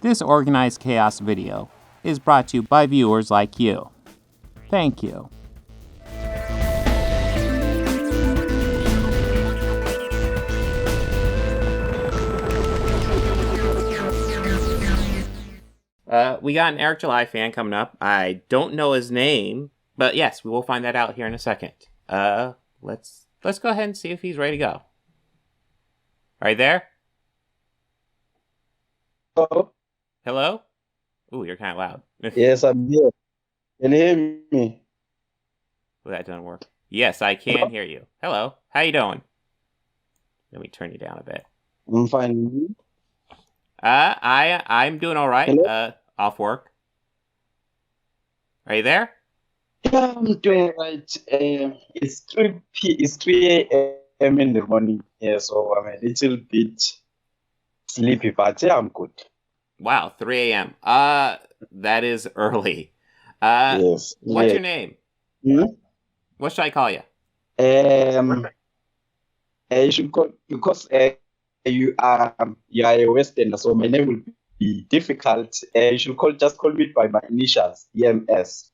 This Organized Chaos video is brought to you by viewers like you. Thank you. We got an Eric July fan coming up. I don't know his name, but yes, we will find that out here in a second. Let's go ahead and see if he's ready to go. Are you there? Hello? Hello? Ooh, you're kind of loud. Yes, I'm here. Can you hear me? Well, that doesn't work. Yes, I can hear you. Hello. How you doing? Let me turn you down a bit. I'm fine. I'm doing all right. Hello? Off work. Are you there? Yeah, I'm doing right. It's 3 a.m. in the morning. Yeah, so I'm a little bit sleepy, but yeah, I'm good. Wow, 3 a.m. That is early. Yes. What's Yeah. your name? Hmm? What should I call you? You should call because you are a Westerner, so my name will be difficult. You should just call me by my initials, EMS.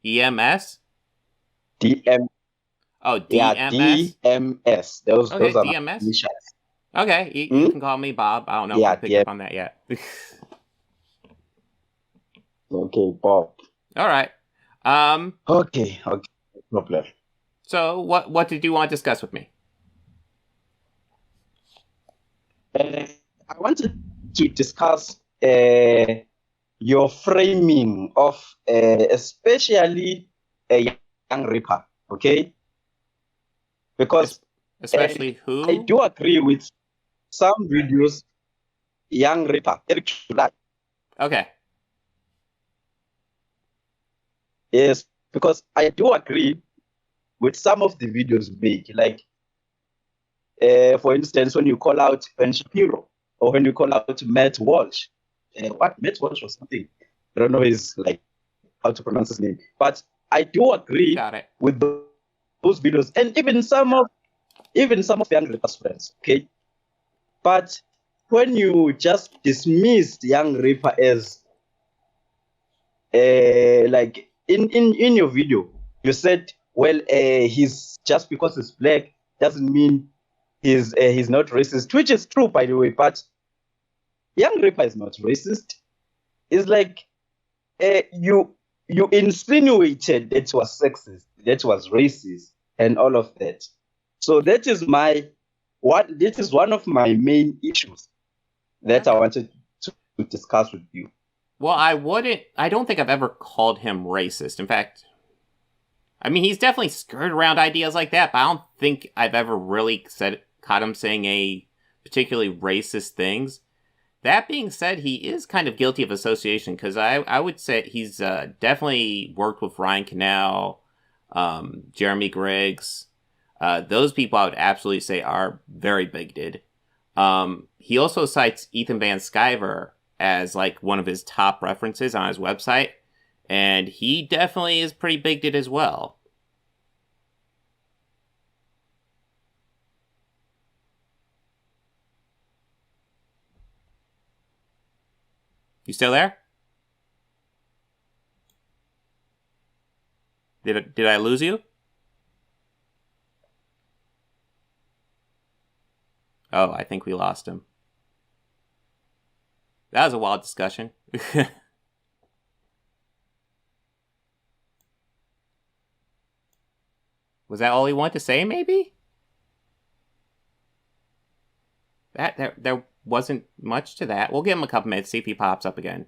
EMS? DM. Oh, Yeah, DMS? DMS. Those Okay, are my DMS? initials. Okay, you can call me Bob. I don't know if you picked up on that yet. Okay, Bob. All right. Okay, no problem. So, what did you want to discuss with me? I wanted to discuss your framing of especially a young rapper, okay? Because especially who? I do agree with some videos, young rapper, Eric July. Okay. Yes, because I do agree with some of the videos made, like, for instance, when you call out Ben Shapiro or when you call out Matt Walsh. Matt Walsh or something? I don't know how to pronounce his name. But I do agree with those videos and even some of Young Rapper's friends. Okay, but when you just dismiss Young Rapper as like in your video, you said, well, he's just because he's black doesn't mean he's not racist, which is true, by the way. But Young Rapper is not racist. It's like you insinuated that was sexist, that was racist, and all of that. So that is one of my main issues that I wanted to discuss with you. Well, I don't think I've ever called him racist. In fact, I mean, he's definitely skirted around ideas like that, but I don't think I've ever really caught him saying a particularly racist things. That being said, he is kind of guilty of association, because I would say he's definitely worked with Ryan Cannell, Jeremy Griggs. Those people I would absolutely say are very bigoted. He also cites Ethan Van Sciver as like one of his top references on his website, and he definitely is pretty bigoted as well. You still there? Did I lose you? Oh, I think we lost him. That was a wild discussion. Was that all he wanted to say, maybe? There wasn't much to that. We'll give him a couple minutes, see if he pops up again.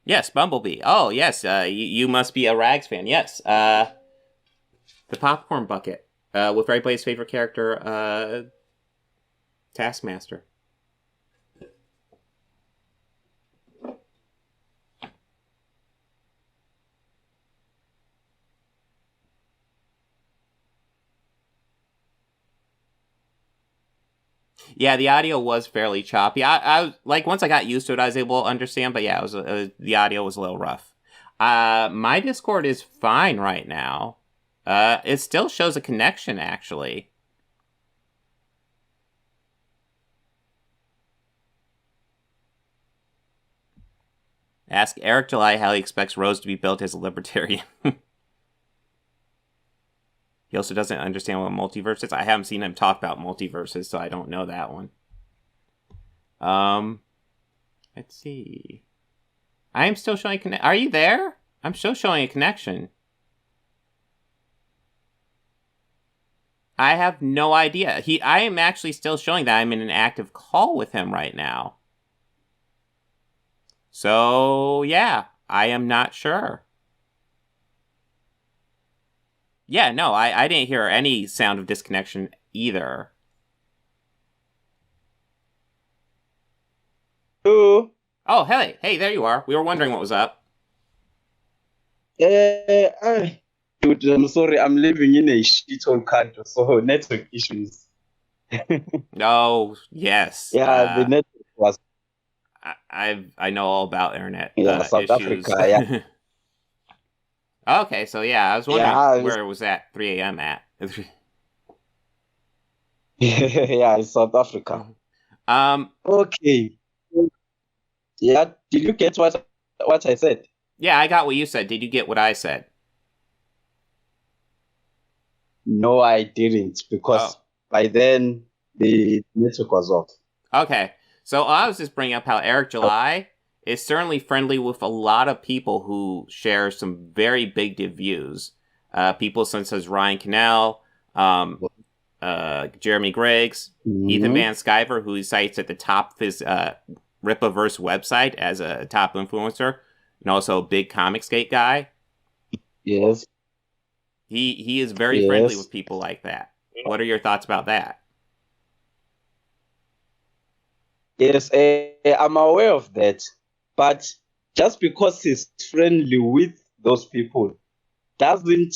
Yes, Bumblebee. Oh, yes, you must be a Rags fan. Yes, the popcorn bucket, with everybody's favorite character, Taskmaster. Yeah, the audio was fairly choppy. I like, once I got used to it, I was able to understand. But yeah, the audio was a little rough. My Discord is fine right now. It still shows a connection, actually. Ask Eric July how he expects Rose to be built as a libertarian. He also doesn't understand what multiverse is. I haven't seen him talk about multiverses, so I don't know that one. Let's see. I am still showing Are you there? I'm still showing a connection. I have no idea. I am actually still showing that I'm in an active call with him right now. So, yeah, I am not sure. Yeah, no, I didn't hear any sound of disconnection either. Hello? Oh, hey, there you are. We were wondering what was up. Dude, I'm sorry, I'm living in a shithole country, so network issues. Oh, yes. Yeah, the network was. I know all about internet South issues. Africa, yeah. Okay, so yeah, I was wondering where it was at 3 a.m. at. Yeah, it's South Africa. Okay. Yeah, did you get what I said? Yeah, I got what you said. Did you get what I said? No, I didn't, because by then the network was off. Okay, so I was just bringing up how Eric July is certainly friendly with a lot of people who share some very big views. People such as Ryan Cannell, Jeremy Griggs, Ethan Van Sciver, who he cites at the top of his Ripaverse website as a top influencer, and also a big Comicsgate guy. Yes. He is very friendly with people like that. What are your thoughts about that? Yes, I'm aware of that. But just because he's friendly with those people doesn't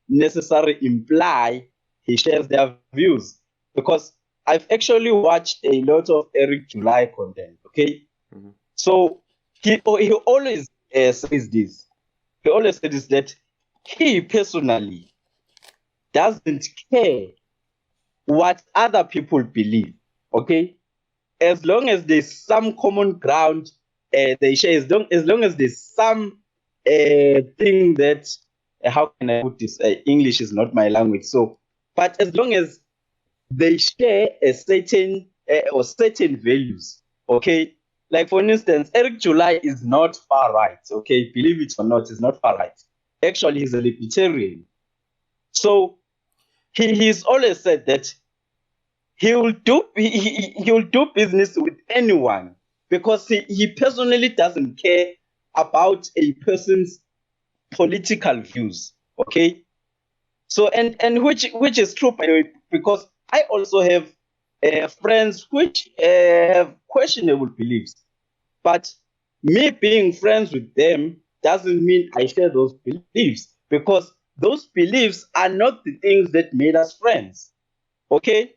necessarily imply he shares their views. Because I've actually watched a lot of Eric July content, okay? Mm-hmm. So he always says this. He always says that he personally doesn't care what other people believe, okay? As long as there's some common ground they share, as long as there's some thing that, how can I put this? English is not my language. So, but as long as they share a certain or certain values, okay? Like for instance, Eric July is not far right, okay? Believe it or not, he's not far right. Actually, he's a libertarian. So he's always said that he will do business with anyone because he personally doesn't care about a person's political views. Okay, so and which is true, by the way, because I also have friends which have questionable beliefs, but me being friends with them doesn't mean I share those beliefs, because those beliefs are not the things that made us friends. Okay.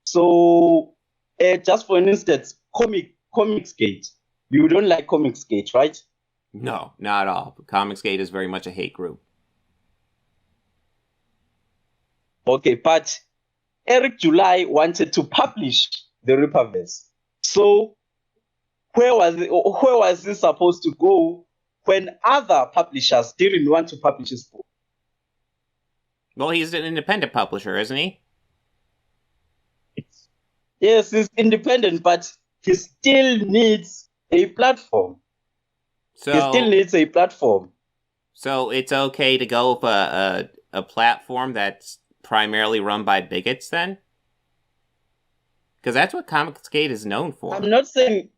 So, just for instance, Comicsgate. You don't like Comicsgate, right? No, not at all. Comicsgate is very much a hate group. Okay, but Eric July wanted to publish the Ripaverse. So, where was he supposed to go when other publishers didn't want to publish his book? Well, he's an independent publisher, isn't he? Yes, he's independent, but he still needs a platform. So it's okay to go with a platform that's primarily run by bigots, then? Because that's what Comicsgate is known for. I'm not saying,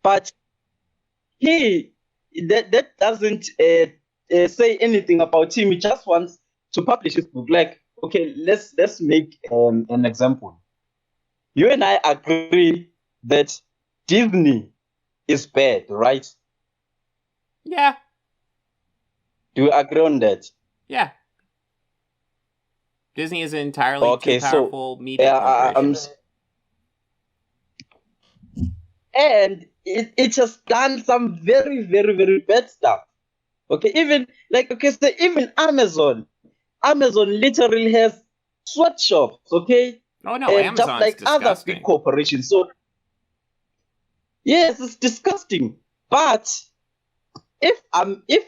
but that doesn't say anything about him. He just wants to publish his book. Like, okay, let's make an example. You and I agree that Disney is bad, right? Yeah. Do you agree on that? Yeah. Disney is an entirely too powerful media corporation. And it has done some very, very, very bad stuff. Okay, even so even Amazon literally has sweatshops, okay? Oh no, Just Amazon's like other big disgusting. corporations. So yes, it's disgusting. But if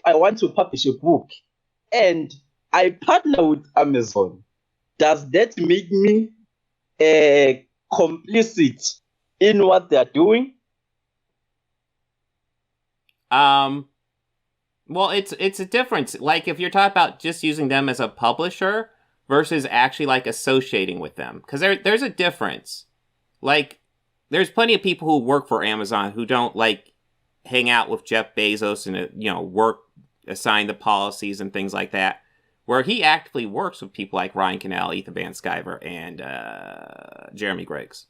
I want to publish a book and I partner with Amazon, does that make me complicit in what they are doing? Well, it's a difference. Like if you're talking about just using them as a publisher versus actually like associating with them, because there's a difference. Like there's plenty of people who work for Amazon who don't like hang out with Jeff Bezos and work, assign the policies and things like that. Where he actively works with people like Ryan Cannell, Ethan Van Sciver, and Jeremy Griggs.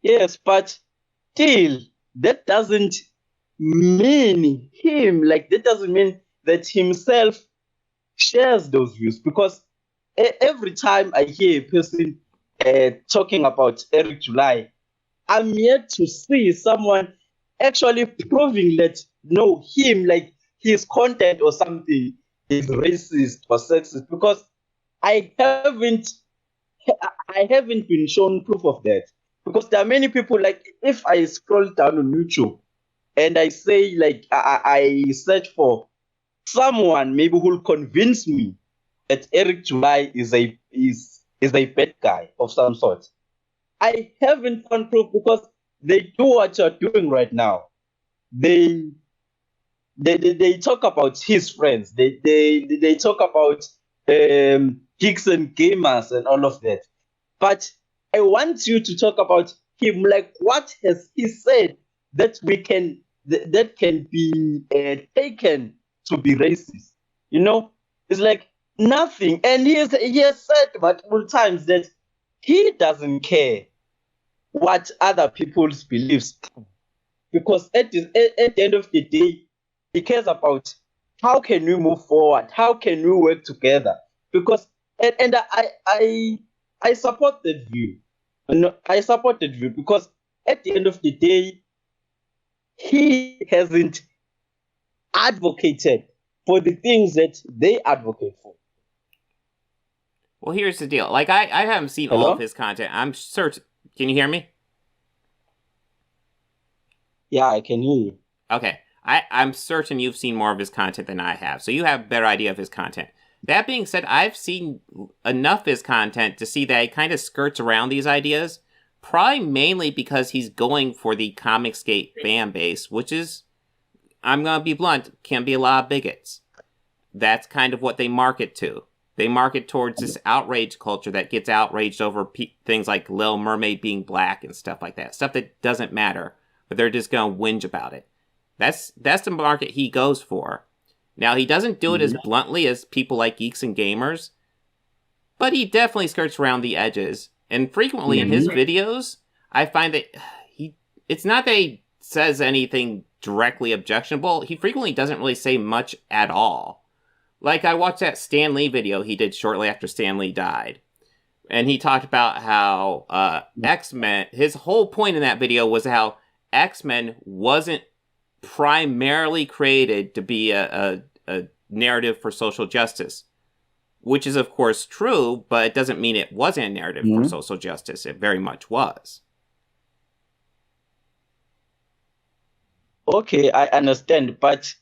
Yes, but still, that doesn't mean him. Like that doesn't mean that himself shares those views, because every time I hear a person talking about Eric July, I'm yet to see someone actually proving that no, him, like his content or something is racist or sexist, because I haven't I haven't been shown proof of that. Because there are many people, like if I scroll down on YouTube and I say like I search for someone maybe who'll convince me that Eric July is a bad guy of some sort. I haven't found proof, because they do what you're doing right now. They they talk about his friends. They talk about geeks and gamers and all of that. But I want you to talk about him. Like, what has he said that that can be taken to be racist? You know, it's like nothing. And he has said multiple times that he doesn't care what other people's beliefs are, because at the end of the day, he cares about how can we move forward, how can we work together. Because and I support that view. No, I support that view, because at the end of the day, he hasn't advocated for the things that they advocate for. Well, here's the deal. Like I haven't seen all of Hello? his content. I'm certain. Can you hear me? Yeah, I can hear you. Okay. I'm certain you've seen more of his content than I have, so you have a better idea of his content. That being said, I've seen enough of his content to see that he kind of skirts around these ideas, probably mainly because he's going for the Comicsgate fan base, which is, I'm going to be blunt, can be a lot of bigots. That's kind of what they market to. They market towards this outrage culture that gets outraged over things like Little Mermaid being black and stuff like that. Stuff that doesn't matter, but they're just going to whinge about it. That's the market he goes for. Now, he doesn't do it as bluntly as people like Geeks and Gamers, but he definitely skirts around the edges. And frequently in his videos, I find that it's not that he says anything directly objectionable. He frequently doesn't really say much at all. Like, I watched that Stan Lee video he did shortly after Stan Lee died. And he talked about how X-Men, his whole point in that video was how X-Men wasn't primarily created to be a narrative for social justice, which is of course true, but it doesn't mean it wasn't a narrative for social justice. It very much was. Okay, I understand, but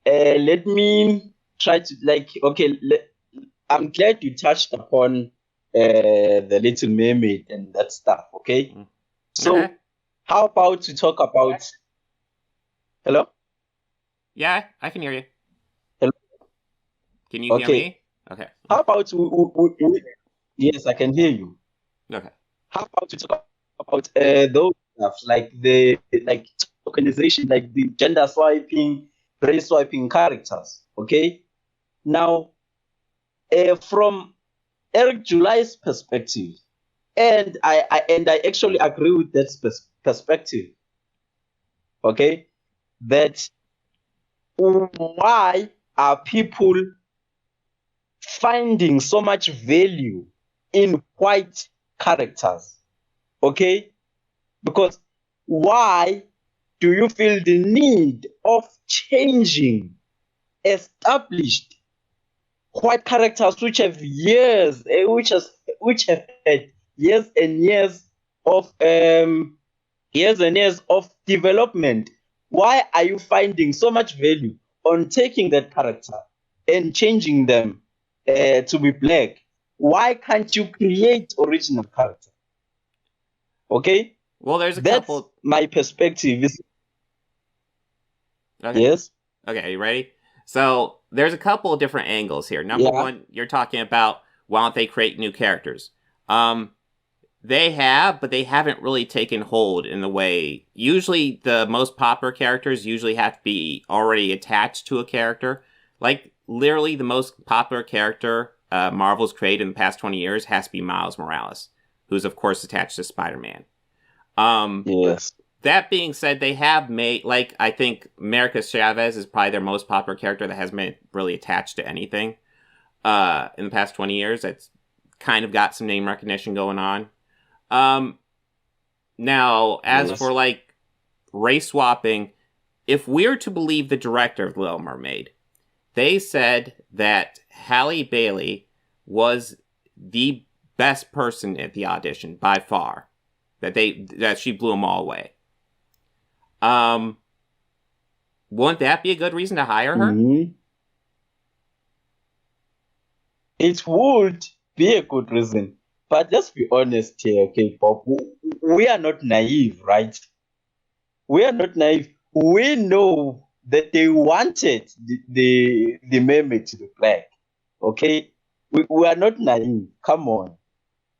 let me try to I'm glad you touched upon the Little Mermaid and that stuff. Okay, so Okay. how about to talk about? Hello. Yeah, I can hear you. Hello? Can you hear Okay. me? Okay. How about yes, I can hear you. Okay. How about to talk about those stuff like the tokenization, like the gender swiping, race swiping characters? Okay. Now, from Eric July's perspective, and I actually agree with that perspective. Okay, that why are people finding so much value in white characters? Okay, because why do you feel the need of changing established white characters which have which have had years and years of development? Why are you finding so much value on taking that character and changing them to be black? Why can't you create original character? Okay. Well, there's a That's couple. my perspective. Okay. Yes. Okay, you ready? So there's a couple of different angles here. Number one, you're talking about why don't they create new characters? They have, but they haven't really taken hold in the way. Usually, the most popular characters usually have to be already attached to a character. Like literally, the most popular character Marvel's created in the past 20 years has to be Miles Morales, who's of course attached to Spider-Man. Yes. That being said, they have made, like, I think America Chavez is probably their most popular character that hasn't been really attached to anything in the past 20 years. That's kind of got some name recognition going on. Now, as for, like, race swapping, if we're to believe the director of Little Mermaid, they said that Halle Bailey was the best person at the audition by far. That she blew them all away. Wouldn't that be a good reason to hire her? Mm-hmm. It would be a good reason. But let's be honest here, okay, Bob. We are not naive, right? We are not naive. We know that they wanted the mermaid to be black. Okay? We are not naive. Come on.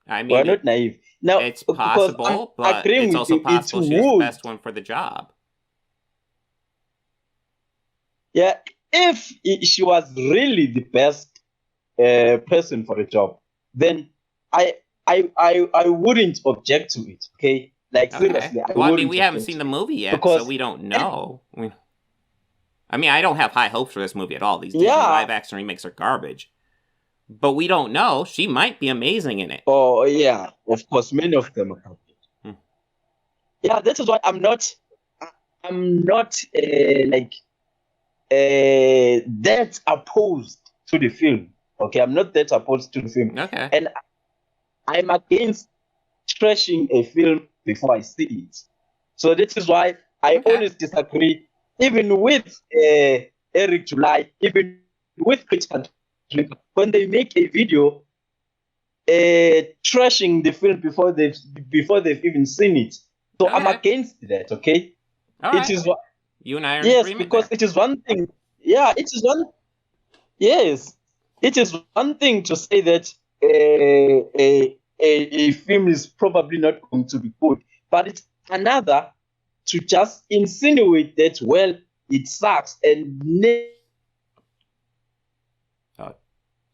I mean, we are not naive. Now, it's possible, but it's also possible she was the best one for the job. Yeah, if she was really the best person for the job, then I wouldn't object to it. Okay, like seriously. Well, I mean, we haven't seen the movie yet, so we don't know. I mean, I don't have high hopes for this movie at all. These Disney live action remakes are garbage. But we don't know. She might be amazing in it. Oh, yeah. Of course, many of them are garbage. Yeah, that is why I'm not that opposed to the film. Okay, I'm not that opposed to the film. Okay. And I'm against trashing a film before I see it. So this is why I always disagree, even with Eric July, even with Richard, when they make a video trashing the film before they've even seen it. So I'm against that. Okay. It is what you and I are in yes, agreement because there. It is one thing. Yeah, it is one. Yes, it is one thing to say that a film is probably not going to be good, but it's another to just insinuate that, well, it sucks and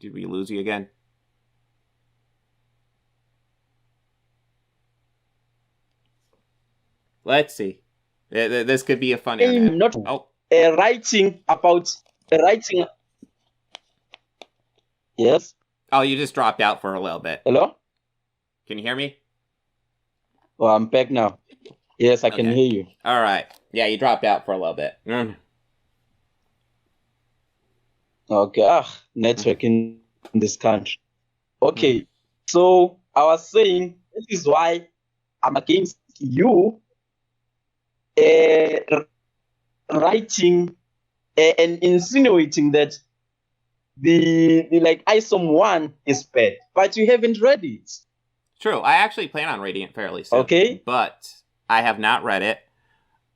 did we lose you again? Let's see. This could be a fun internet. Not writing. Yes. Oh, you just dropped out for a little bit. Hello? Can you hear me? Oh, I'm back now. Yes, I can hear you. All right. Yeah, you dropped out for a little bit. Okay. Network in this country. Okay. So I was saying this is why I'm against you writing and insinuating that the like ISOM 1 is bad, but you haven't read it. True. I actually plan on reading it fairly soon. Okay. But I have not read it.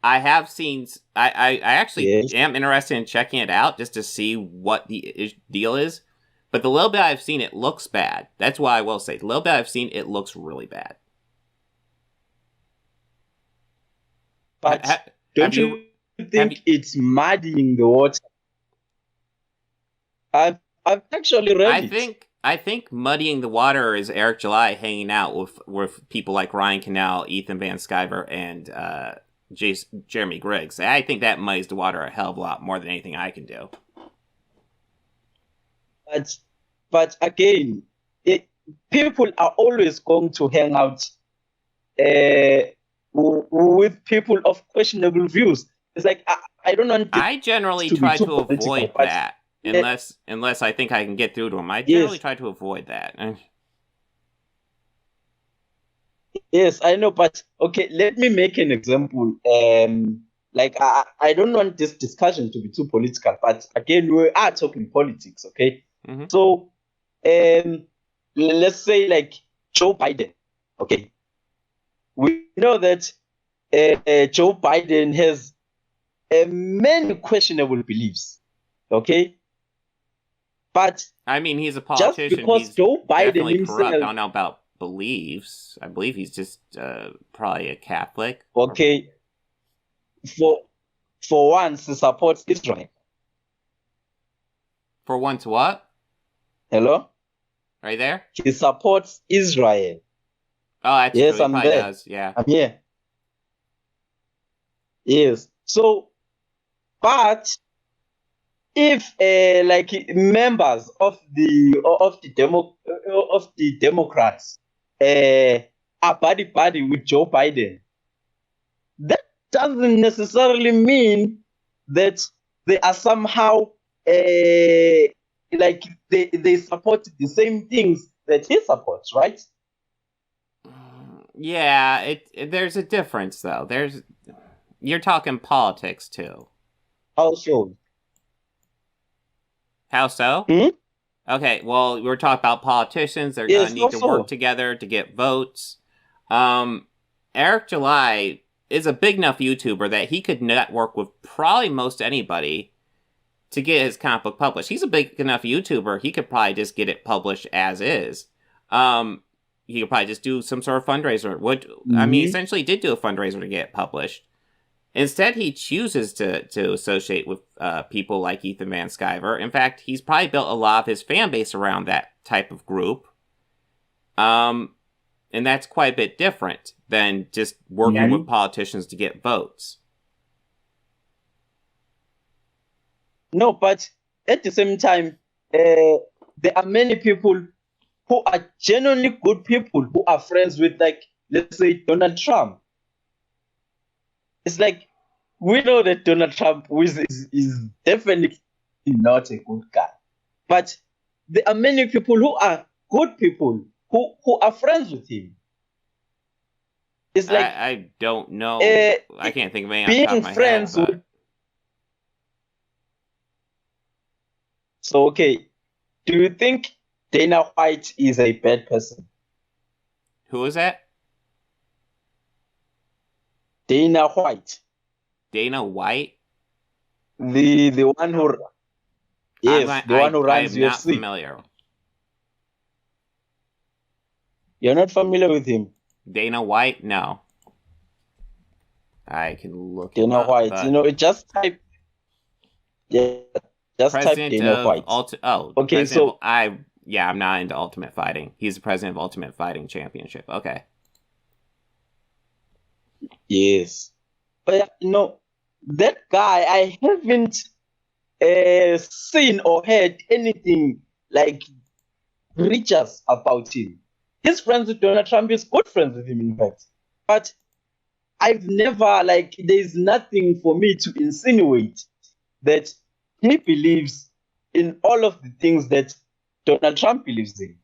I have seen... I actually am interested in checking it out just to see what the deal is. But the little bit I've seen, it looks bad. That's why I will say. The little bit I've seen, it looks really bad. But don't you think it's muddying the water? I've actually read it. I think muddying the water is Eric July hanging out with people like Ryan Cannell, Ethan Van Sciver, and Jeremy Griggs. I think that muddies the water a hell of a lot more than anything I can do. But again, people are always going to hang out with people of questionable views. It's like I don't want I generally to be try too to political, avoid but that. yeah, Unless I think I can get through to him. I generally yes, try to avoid that. yes, I know. But okay, let me make an example. Like I don't want this discussion to be too political, but again, we are talking politics, okay? Mm-hmm. So, let's say like Joe Biden, okay? We know that Joe Biden has many questionable beliefs, okay? But I mean, he's a just politician. because He's Joe Biden definitely corrupt. I himself, don't know about beliefs. I believe he's just probably a Catholic. okay, for once he supports Israel. For once, what? Hello? Are you there? He supports Israel. Oh, that's Yes, true. He I'm probably there. does. Yeah. I'm here. Yes. So, but if like members of the Democrats are buddy with Joe Biden, that doesn't necessarily mean that they are somehow like they support the same things that he supports, right? Yeah, there's a difference though. You're talking politics too. Also, How so? hmm? Okay, well, we're talking about politicians. They're gonna Yes, need to work also, together to get votes. Eric July is a big enough YouTuber that he could network with probably most anybody to get his comic book published. He's a big enough YouTuber, he could probably just get it published as is. He could probably just do some sort of fundraiser. I mean, essentially did do a fundraiser to get it published. Instead, he chooses to associate with people like Ethan Van Sciver. In fact, he's probably built a lot of his fan base around that type of group. And that's quite a bit different than just working with politicians to get votes. No, but at the same time, there are many people who are genuinely good people who are friends with, like, let's say, Donald Trump. It's like we know that Donald Trump is definitely not a good guy, but there are many people who are good people who are friends with him. It's like I don't know. I can't think of any off the top being of my friends head. with. So okay, do you think Dana White is a bad person? Who is that? Dana White. Dana White? The one who, yes, the one who runs I'm not UFC. familiar. You're not familiar with him? Dana White? No. I can look him Dana up. White. You know, just type. Yeah, just type President Dana of White. okay. So I'm not into Ultimate Fighting. He's the president of Ultimate Fighting Championship. Okay. yes, but no, that guy I haven't seen or heard anything like preachers about him. He's friends with Donald Trump. He's good friends with him, in fact. But I've never, like, there's nothing for me to insinuate that he believes in all of the things that Donald Trump believes in.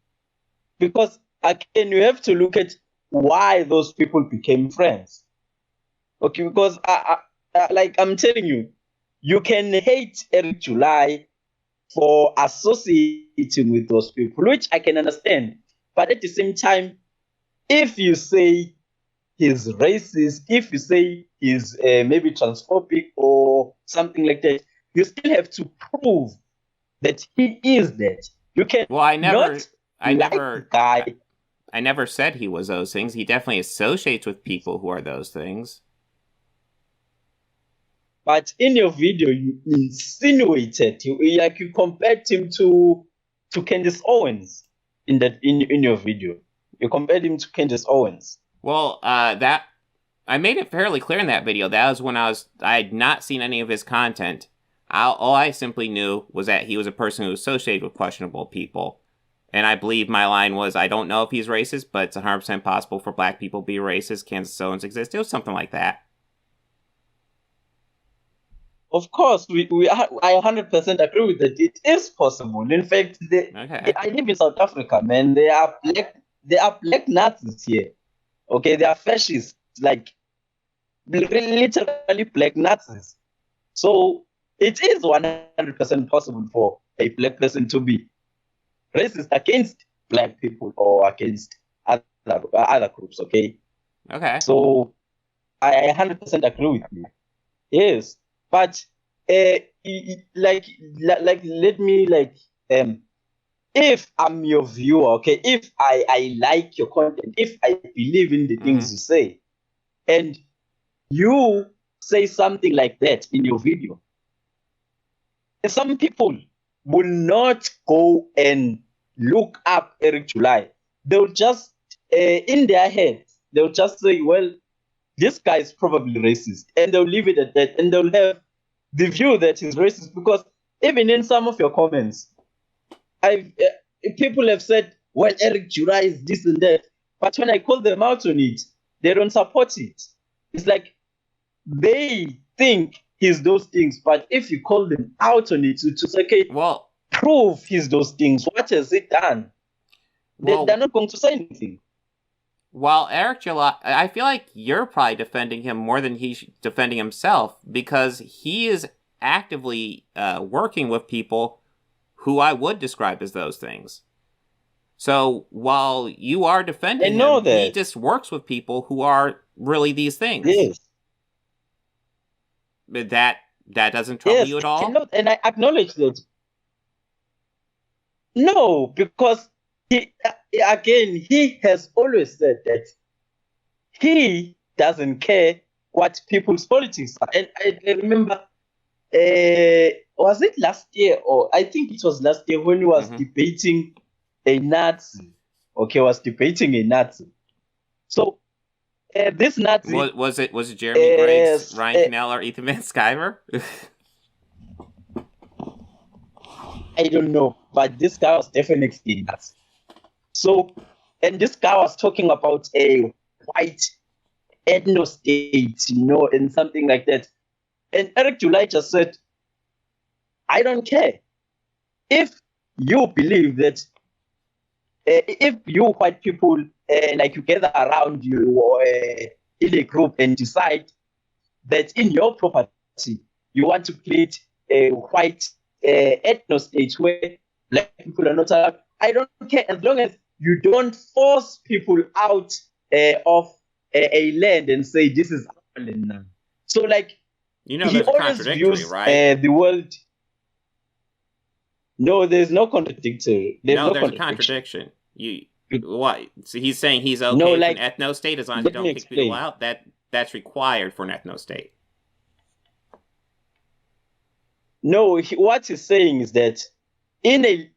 Because again, you have to look at why those people became friends. Okay, because like I'm telling you, you can hate Eric July for associating with those people, which I can understand. But at the same time, if you say he's racist, if you say he's maybe transphobic or something like that, you still have to prove that he is that. You can I never guy. I never said he was those things. He definitely associates with people who are those things. But in your video, you insinuated, you compared him to Candace Owens in your video. You compared him to Candace Owens. Well, that I made it fairly clear in that video. That was when I had not seen any of his content. All I simply knew was that he was a person who associated with questionable people. And I believe my line was, I don't know if he's racist, but it's 100% possible for black people to be racist. Kansas Owens exist. It was something like that. Of course, I 100% agree with that. It is possible. In fact, I live in South Africa, man. There are black Nazis here. Okay, they are fascists, like literally black Nazis. So it is 100% possible for a black person to be racist against black people or against other groups. Okay. So I 100% agree with you. Yes, but let me if I'm your viewer, okay, if I like your content, if I believe in the things you say, and you say something like that in your video, some people will not go and look up Eric July. They'll just in their heads, they'll just say, well, this guy is probably racist, and they'll leave it at that, and they'll have the view that he's racist, because even in some of your comments, people have said, well, Eric July is this and that, but when I call them out on it, they don't support it. It's like they think he's those things, but if you call them out on it to say, okay, well, prove he's those things, what has it done? They're not going to say anything. Well, Eric July, I feel like you're probably defending him more than he's defending himself, because he is actively working with people who I would describe as those things. So while you are defending him, he just works with people who are really these things. Yes. That doesn't trouble you at all? And I acknowledge that. No, because he has always said that he doesn't care what people's politics are. And I remember, was it last year, or I think it was last year, when he was debating a Nazi. Okay, was debating a Nazi. So this Nazi was it Jeremy Griggs, Ryan Cannell, or Ethan Van Sciver? I don't know, but this guy was definitely Nazi. So, and this guy was talking about a white ethno state, and something like that. And Eric July just said, I don't care. If you believe that, if you white people, you gather around you or in a group and decide that in your property you want to create a white ethno state where black people are not allowed, I don't care, as long as you don't force people out of a land and say this is our land now. So there's a contradictory, right? The world. No, there's no contradictory. There's a contradiction. What? So he's saying he's okay with an ethno state as long as you don't kick people out. That's required for an ethno state. No, what he's saying is that in an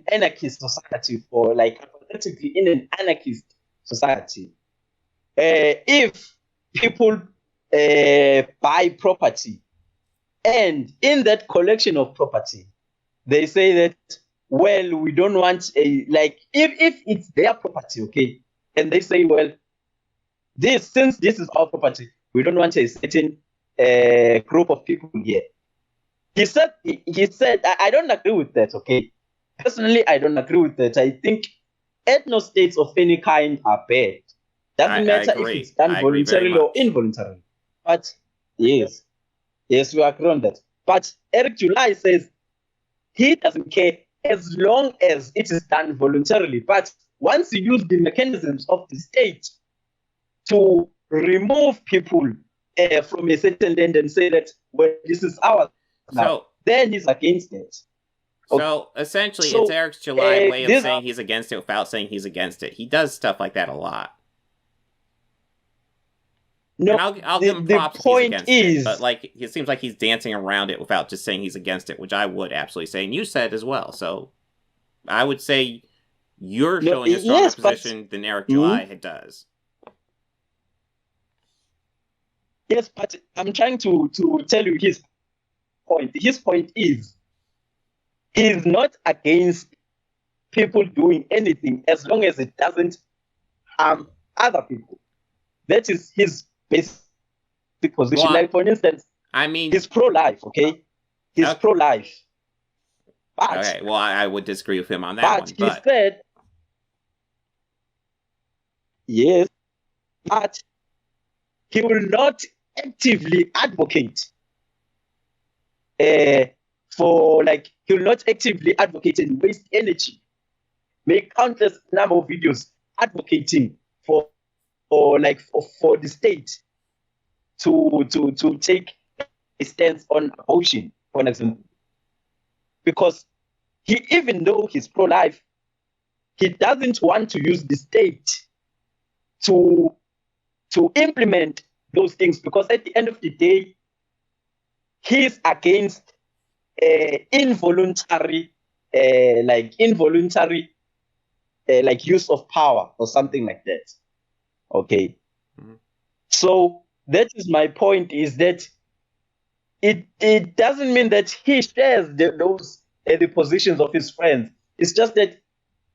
anarchist society, or hypothetically in an anarchist society, if people buy property, and in that collection of property, they say that, well, we don't want if it's their property, okay, and they say, well, since this is our property, we don't want a certain group of people here. He said, I don't agree with that, okay? Personally, I don't agree with that. I think ethno states of any kind are bad. Doesn't matter if it's done voluntarily or involuntarily. But yes, we agree on that. But Eric July says he doesn't care as long as it is done voluntarily. But once you use the mechanisms of the state to remove people from a certain land and say that, well, this is ours now, then he's against it. So essentially, it's Eric July way of saying he's against it without saying he's against it. He does stuff like that a lot. No, I'll give him props if he's against it, but it seems like he's dancing around it without just saying he's against it, which I would absolutely say, and you said as well. So I would say you're showing a stronger position than Eric July does. Yes, but I'm trying to tell you his point. His point is, he's not against people doing anything as long as it doesn't harm other people. That is his basic position. Well, like, for instance, I mean, he's pro-life, okay? He's Okay. pro-life. But, okay, well, I would disagree with him on that but one. he But said, yes, but he will not actively advocate for, like, he will not actively advocate and waste energy, make countless number of videos advocating for the state to take a stance on abortion, for example. Because he, even though he's pro-life, he doesn't want to use the state to implement those things, because at the end of the day, he's against involuntary use of power or something like that. Okay. Mhm. So that is my point, is that it doesn't mean that he shares the positions of his friends. It's just that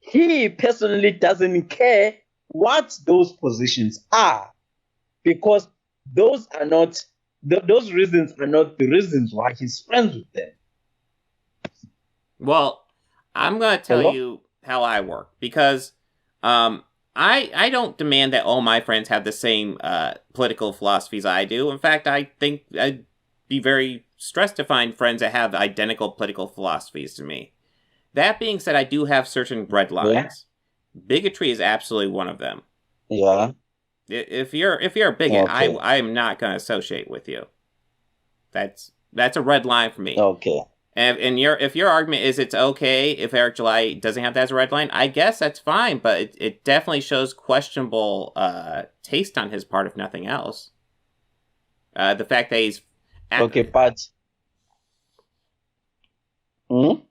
he personally doesn't care what those positions are, because those are not those reasons are not the reasons why he's friends with them. well, I'm gonna tell Hello? you how I work, because I don't demand that all my friends have the same political philosophies I do. In fact, I think I'd be very stressed to find friends that have identical political philosophies to me. That being said, I do have certain red lines. Bigotry is absolutely one of them. Yeah. If you're a bigot, Okay. I am not going to associate with you. That's a red line for me. Okay. And if your argument is it's okay if Eric July doesn't have that as a red line, I guess that's fine. But it definitely shows questionable taste on his part, if nothing else. The fact that he's Okay, but No,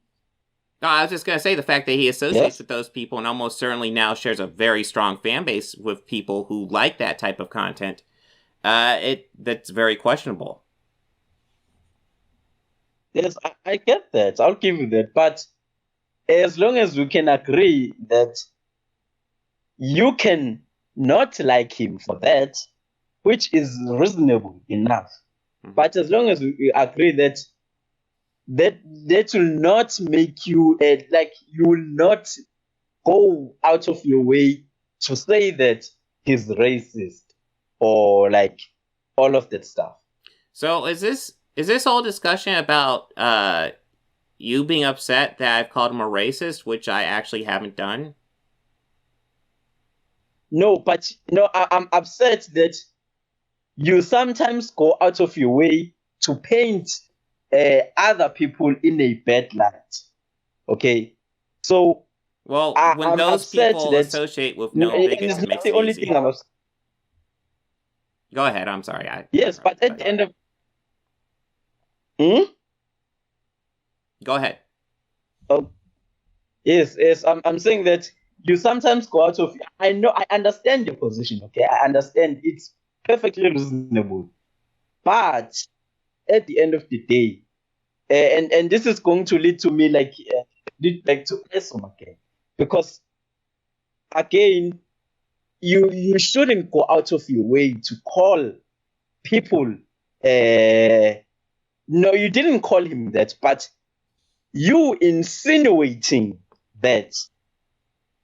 I was just going to say the fact that he associates Yes. with those people and almost certainly now shares a very strong fan base with people who like that type of content. That's very questionable. Yes, I get that. I'll give you that. But as long as we can agree that you can not like him for that, which is reasonable enough. Mhm. But as long as we agree that that will not make you you will not go out of your way to say that he's racist or like all of that stuff. So is this whole discussion about you being upset that I've called him a racist, which I actually haven't done? No, but I'm upset that you sometimes go out of your way to paint other people in a bad light. Okay, so Well, when I'm those upset people that, associate with and known it's bigots, it not makes the it only easy. thing I'm upset. Go ahead. I'm sorry. Yes, but at the end of Hmm? Go ahead. Oh, yes, I'm saying that you sometimes go out of. I know, I understand your position. Okay, I understand, it's perfectly reasonable, but at the end of the day, and this is going to lead to me to Esum again, because again, you shouldn't go out of your way to call people. No, you didn't call him that, but you insinuating that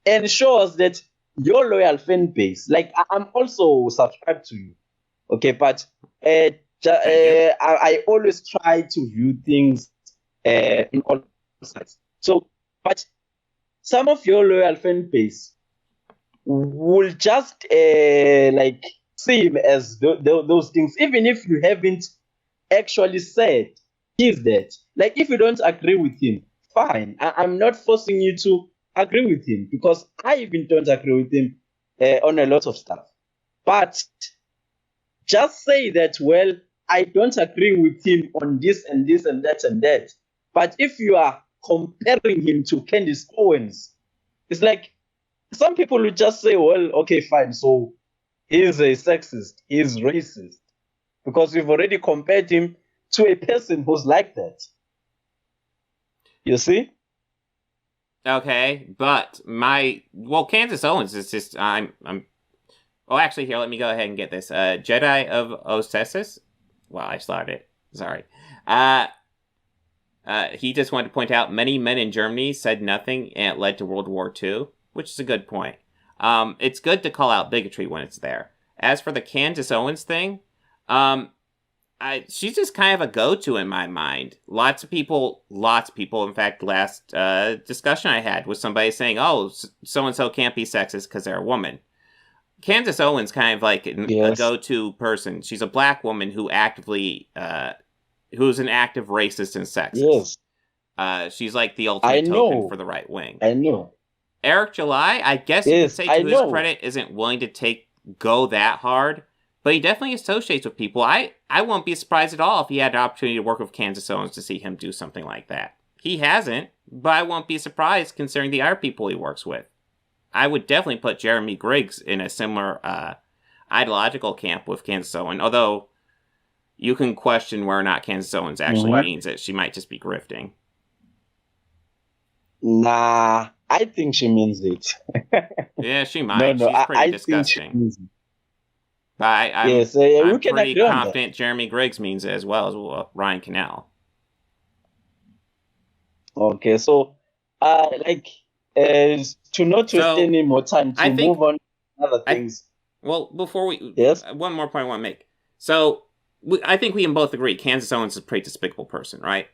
ensures that your loyal fan base, like I'm also subscribed to you, okay, but I always try to view things in all sides. So, but some of your loyal fan base will just see him as those things, even if you haven't actually said he's that. Like, if you don't agree with him, fine. I'm not forcing you to agree with him, because I even don't agree with him on a lot of stuff. But just say that, well, I don't agree with him on this and this and that and that. But if you are comparing him to Candice Owens, it's like some people will just say, well, okay, fine. So he's a sexist, he's racist, because we've already compared him to a person who's like that. You see? Okay, but Kansas Owens is just Oh, actually, here, let me go ahead and get this. Jedi of Ossesis. Wow, I slaughtered it. Sorry. He just wanted to point out many men in Germany said nothing, and it led to World War II, which is a good point. It's good to call out bigotry when it's there. As for the Candace Owens thing, she's just kind of a go-to in my mind. Lots of people. In fact, last discussion I had was somebody saying, "Oh, so-and-so can't be sexist because they're a woman." Candace Owens kind of like a go-to person. She's a black woman who who's an active racist and sexist. Yes. She's like the ultimate token for the right wing. I know. Eric July, I guess you could say to his credit, isn't willing to go that hard, but he definitely associates with people. I won't be surprised at all if he had an opportunity to work with Candace Owens to see him do something like that. He hasn't, but I won't be surprised considering the other people he works with. I would definitely put Jeremy Griggs in a similar ideological camp with Candace Owens, although you can question whether or not Candace Owens actually means it. She might just be grifting. Nah, I think she means it. Yeah, she might. She's pretty disgusting. I'm pretty confident Jeremy Griggs means it as well as Ryan Cannell. Okay, so to not waste any more time, to move on to other things. Before one more point I want to make. So, I think we can both agree Candace Owens is a pretty despicable person, right?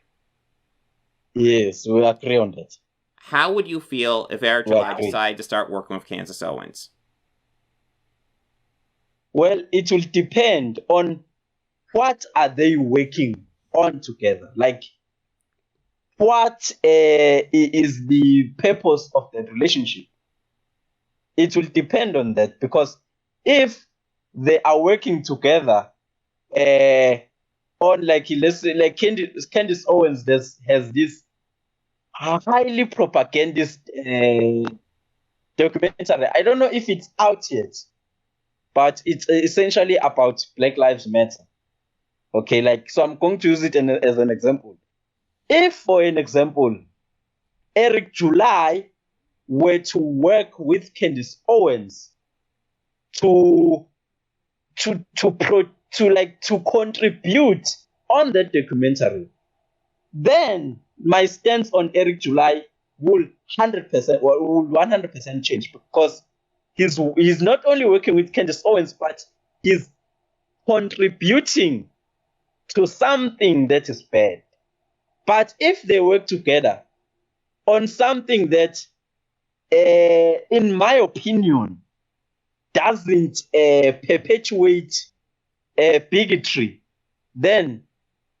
Yes, we agree on that. How would you feel if Eric July decided to start working with Candace Owens? Well, it will depend on what are they working on together. Like, what is the purpose of the relationship? It will depend on that, because if they are working together on, like, let's say, like Candace Owens has this highly propagandist documentary. I don't know if it's out yet, but it's essentially about Black Lives Matter. Okay, so I'm going to use it as an example. If, for an example, Eric July were to work with Candace Owens to contribute on that documentary, then my stance on Eric July will 100% change, because he's not only working with Candace Owens, but he's contributing to something that is bad. But if they work together on something that, in my opinion, doesn't perpetuate bigotry, then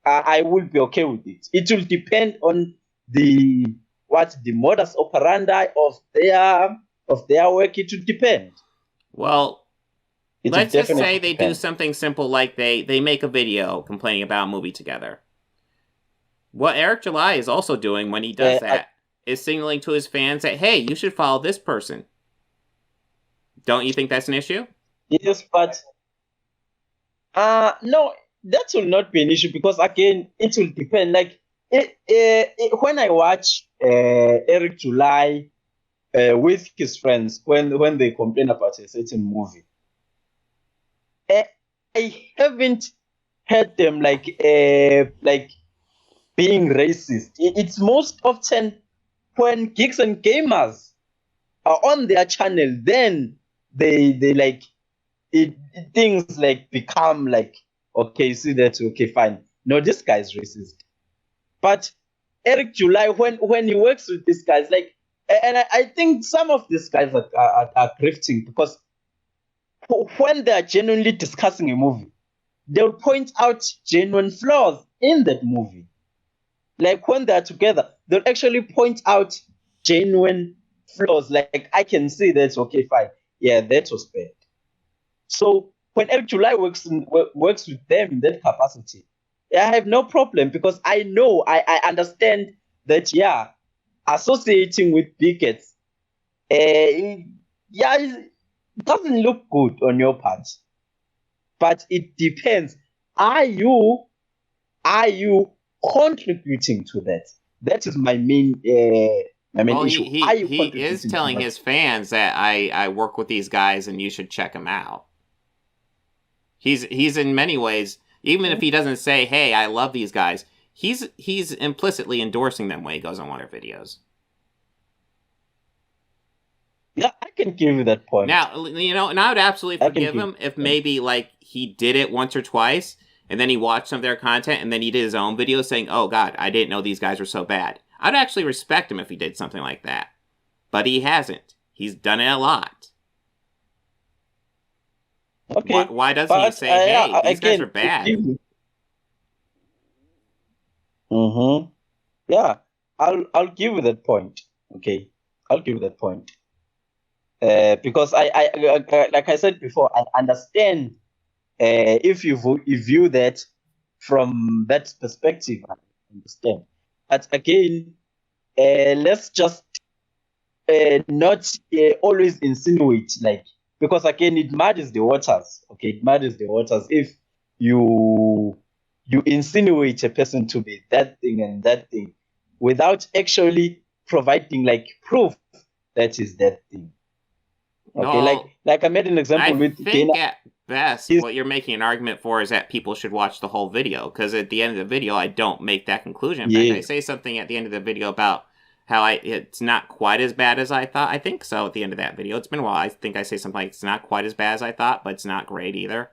I will be okay with it. It will depend on the modus operandi of their work. It will depend. Well, let's just say they do something simple, like they make a video complaining about a movie together. What Eric July is also doing when he does that is signaling to his fans that, hey, you should follow this person. Don't you think that's an issue? Yes, but no, that will not be an issue, because again, it will depend. Like when I watch Eric July with his friends, when they complain about a certain movie, I haven't heard them like being racist. It's most often when geeks and gamers are on their channel, then they like it, things like become like, okay, see that, okay, fine. No, this guy is racist. But Eric July, when he works with these guys, like, and I think some of these guys are grifting, because when they are genuinely discussing a movie, they'll point out genuine flaws in that movie. Like when they're together, they'll actually point out genuine flaws. Like, I can see that's okay, fine. Yeah, that was bad. So when Eric July works with them in that capacity, I have no problem, because I know, I understand that, yeah, associating with bigots, it doesn't look good on your part. But it depends. Are you contributing to that? That is my main main Well, issue. he Are you is contributing to telling that? his fans that I work with these guys and you should check them out. He's in many ways, even if he doesn't say, "Hey, I love these guys," he's implicitly endorsing them when he goes on one of their videos. Yeah, I can give you that point. Now, you know, and I would absolutely forgive him if maybe like he did it once or twice, and then he watched some of their content, and then he did his own video saying, "Oh God, I didn't know these guys were so bad." I'd actually respect him if he did something like that, but he hasn't. He's done it a lot. Okay. Why doesn't he say, "Hey, these guys are bad"? Mm-hmm. Yeah, I'll give you that point. Okay, I'll give you that point. Because I like I said before, I understand if you view that from that perspective, I understand. But again, let's just not always insinuate, like, because again it muddies the waters. Okay, it muddies the waters if you insinuate a person to be that thing and that thing without actually providing like proof that is that thing. Okay, No, like I made an example I with think Dana. at best, what you're making an argument for is that people should watch the whole video, because at the end of the video, I don't make that conclusion. In fact, I say something at the end of the video about how it's not quite as bad as I thought. I think so at the end of that video. It's been a while. I think I say something like, it's not quite as bad as I thought, but it's not great either.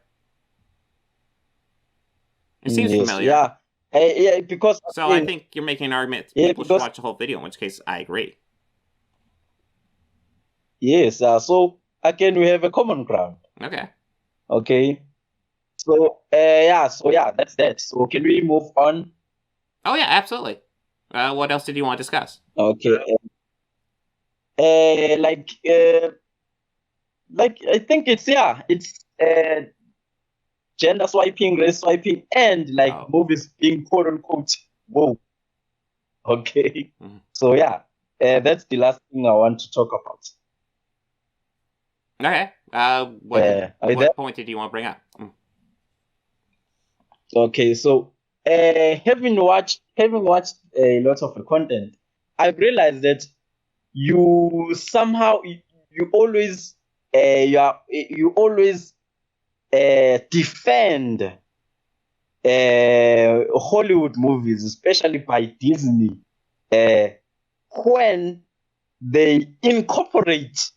It seems familiar. Yeah. Yeah, because so I think you're making an argument people should watch the whole video, in which case I agree. Yes, so again we have a common ground. Okay. So yeah, that's that. So can we move on? Oh yeah, absolutely. What else did you want to discuss? Okay. Like I think it's gender swiping, race swiping, and like movies being quote unquote whoa. Okay. Mm-hmm. So yeah, that's the last thing I want to talk about. Okay. What point did you want to bring up? Okay, so having watched a lot of the content, I've realized that you somehow you always defend Hollywood movies, especially by Disney, when they incorporate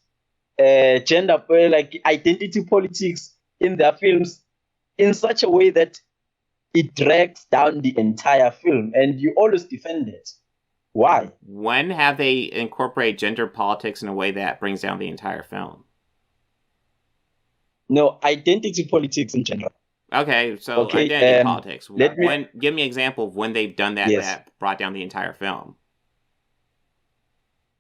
gender, like identity politics in their films in such a way that it drags down the entire film, and you always defend it. Why? When have they incorporated gender politics in a way that brings down the entire film? No, identity politics in general. Okay, so identity politics. Give me an example of when they've done that that brought down the entire film.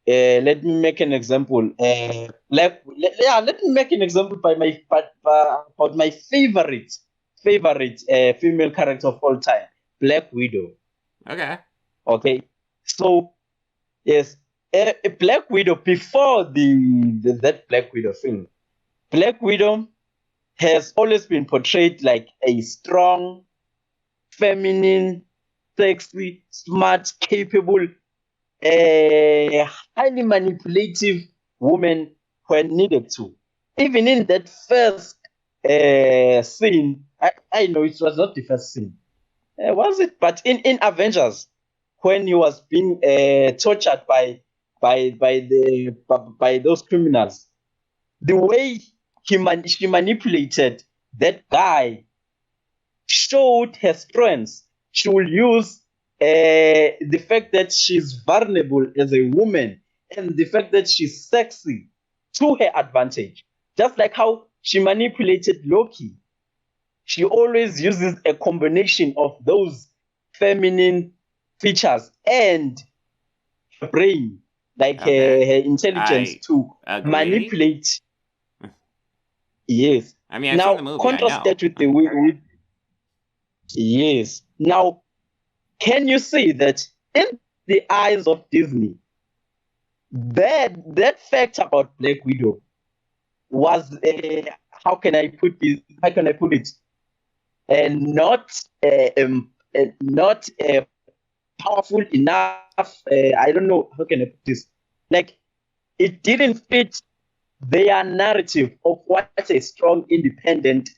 Let me make an example. Let me make an example about my favorite female character of all time, Black Widow. Okay. So yes, Black Widow, before that Black Widow film, Black Widow has always been portrayed like a strong, feminine, sexy, smart, capable, highly manipulative woman when needed to. Even in that first scene, I know it was not the first scene. Was it? But in Avengers, when he was being tortured by those criminals, the way she manipulated that guy showed her strengths. She will use the fact that she's vulnerable as a woman and the fact that she's sexy to her advantage. Just like how she manipulated Loki. She always uses a combination of those feminine features and her brain, like her intelligence to manipulate. Yes. I mean, I've seen the movie. Contrast that with the yes. Now, can you see that in the eyes of Disney, that fact about Black Widow was how can I put it? Not powerful enough. I don't know how can I put this. Like, it didn't fit their narrative of what a strong, independent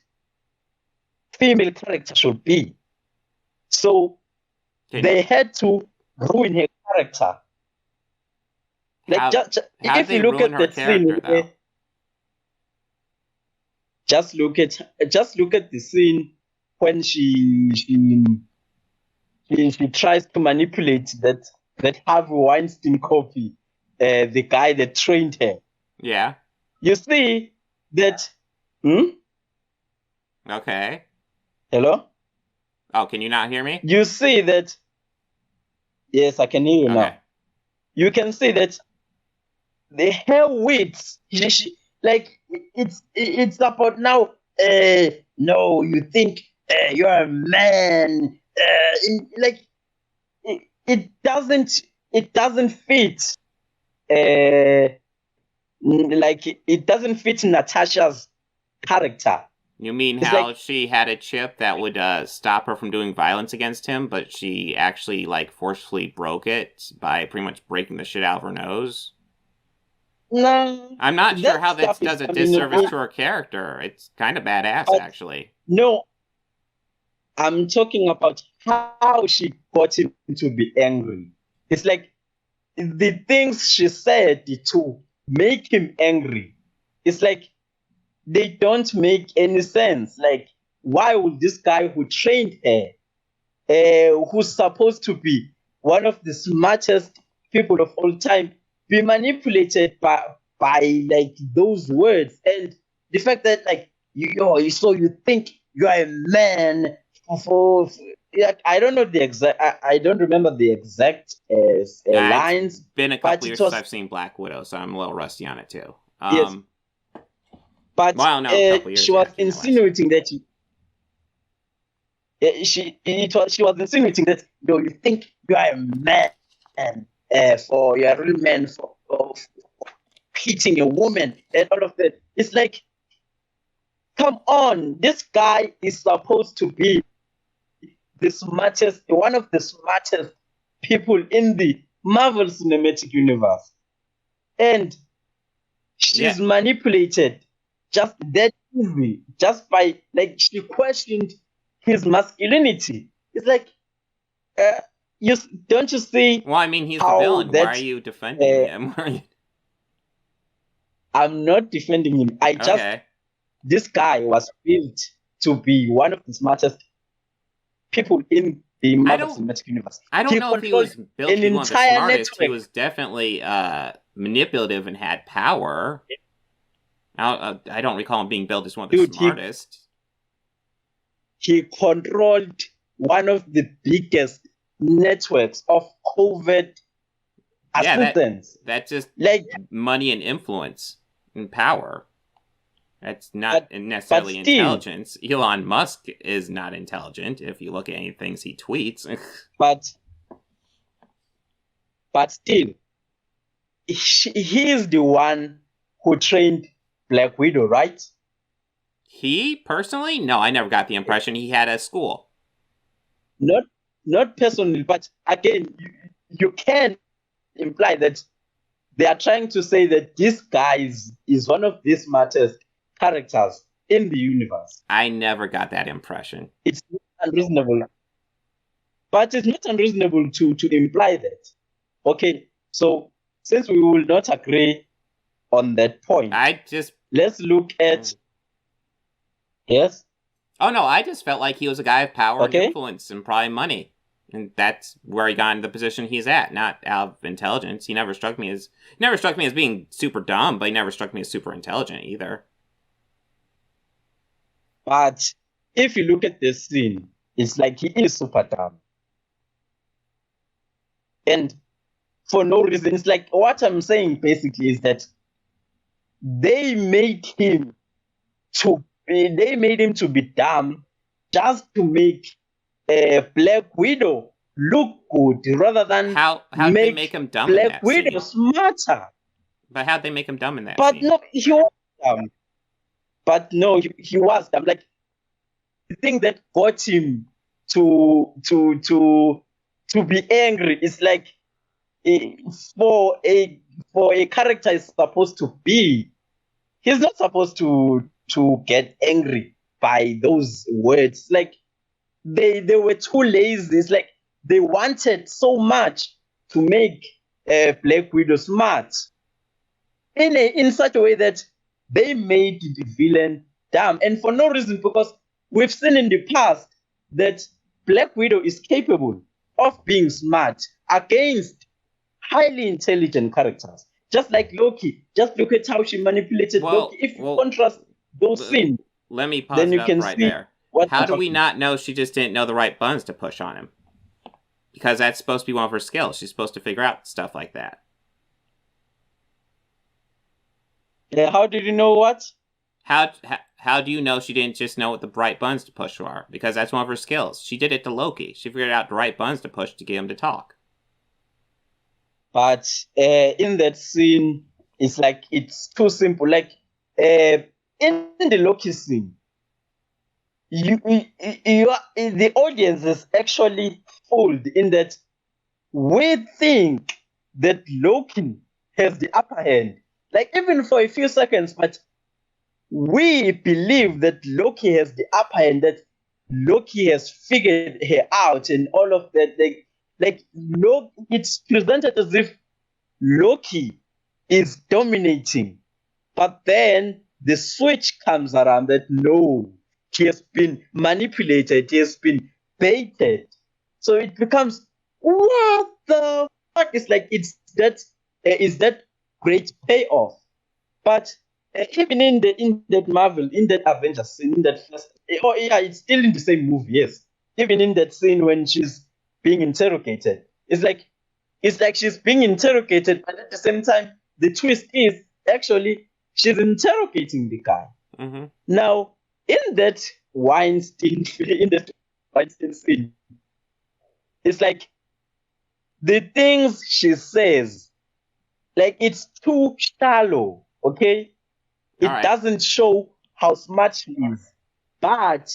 female character should be. So they had to ruin her character. Like, how'd if you they look ruin at her that scene, character, though? just look at the scene when she tries to manipulate that Harvey Weinstein copy, the guy that trained her. Yeah. You see that. Okay. Hello? Oh, can you not hear me? You see that. Yes, I can hear you now. You can see that the hair widths, like it's about now. No, you think you're a man. Like it doesn't fit. Like it doesn't fit Natasha's character. You mean how she had a chip that would stop her from doing violence against him, but she actually forcefully broke it by pretty much breaking the shit out of her nose? No, I'm not sure how that does a disservice to her character. It's kind of badass, actually. No, I'm talking about how she got him to be angry. It's like the things she said to make him angry. It's like they don't make any sense. Like, why would this guy who trained her, who's supposed to be one of the smartest people of all time, be manipulated by those words? And the fact that you think you are a man I don't know the exact. I don't remember the exact lines. It's been a couple years since I've seen Black Widow, so I'm a little rusty on it too. Yes. But she was insinuating that she was insinuating that you think you are a man for you're a real man for hitting a woman and all of that. It's like, come on, this guy is supposed to be one of the smartest people in the Marvel Cinematic Universe, and she's manipulated just that easy, just by she questioned his masculinity. It's like, don't you see? Well, I mean, he's the villain. Why are you defending him? I'm not defending him. This guy was built to be one of the smartest people in the Marvel Cinematic Universe. I don't know if he was built to be one of the smartest. He was definitely manipulative and had power. I don't recall him being built as one of the smartest. He controlled one of the biggest networks of covert assistance. That's just money and influence and power. That's not necessarily intelligence. Elon Musk is not intelligent if you look at any things he tweets. but still, he is the one who trained Black Widow, right? He personally? No, I never got the impression he had a school. Not personally, but again, you can imply that they are trying to say that this guy is one of the smartest characters in the universe. I never got that impression. It's not unreasonable. But it's not unreasonable to imply that. Okay, so since we will not agree on that point, let's look at... Yes? Oh, no, I just felt like he was a guy of power and influence and probably money. And that's where he got into the position he's at, not out of intelligence. He never struck me as being super dumb, but he never struck me as super intelligent either. But if you look at this scene, it's like he is super dumb. And for no reason, it's like what I'm saying basically is that they made him to be dumb just to make Black Widow look good rather than how did they make him dumb Black in that Widow scene? Smarter. But how'd they make him dumb in that but scene? No, he was dumb. But no, he was dumb. Like, the thing that got him to be angry is like eh, for a character is supposed to be. He's not supposed to get angry by those words. Like they were too lazy. It's like they wanted so much to make Black Widow smart in such a way that they made the villain dumb, and for no reason, because we've seen in the past that Black Widow is capable of being smart against highly intelligent characters, just like Loki. Just look at how she manipulated Loki. If you contrast those scenes, let me pause then it you up can right see there. what How do we not know she just didn't know the right buttons to push on him? Because that's supposed to be one of her skills. She's supposed to figure out stuff like that. Yeah, how did you know what? How do you know she didn't just know what the right buttons to push are? Because that's one of her skills. She did it to Loki. She figured out the right buttons to push to get him to talk. But in that scene, it's like it's too simple. Like in the Loki scene, the audience is actually fooled in that we think that Loki has the upper hand, like even for a few seconds, but we believe that Loki has the upper hand, that Loki has figured her out and all of that. Like it's presented as if Loki is dominating, but then the switch comes around that no, he has been manipulated, he has been baited. So it becomes, what the fuck? It's like is that great payoff. But even in that Marvel, in that Avengers scene, in that first, oh yeah, it's still in the same movie, yes. Even in that scene when she's being interrogated, it's like she's being interrogated, but at the same time, the twist is actually she's interrogating the guy. Mm-hmm. Now, in that Weinstein scene, it's like the things she says, like it's too shallow, okay? It doesn't show how smart she is. But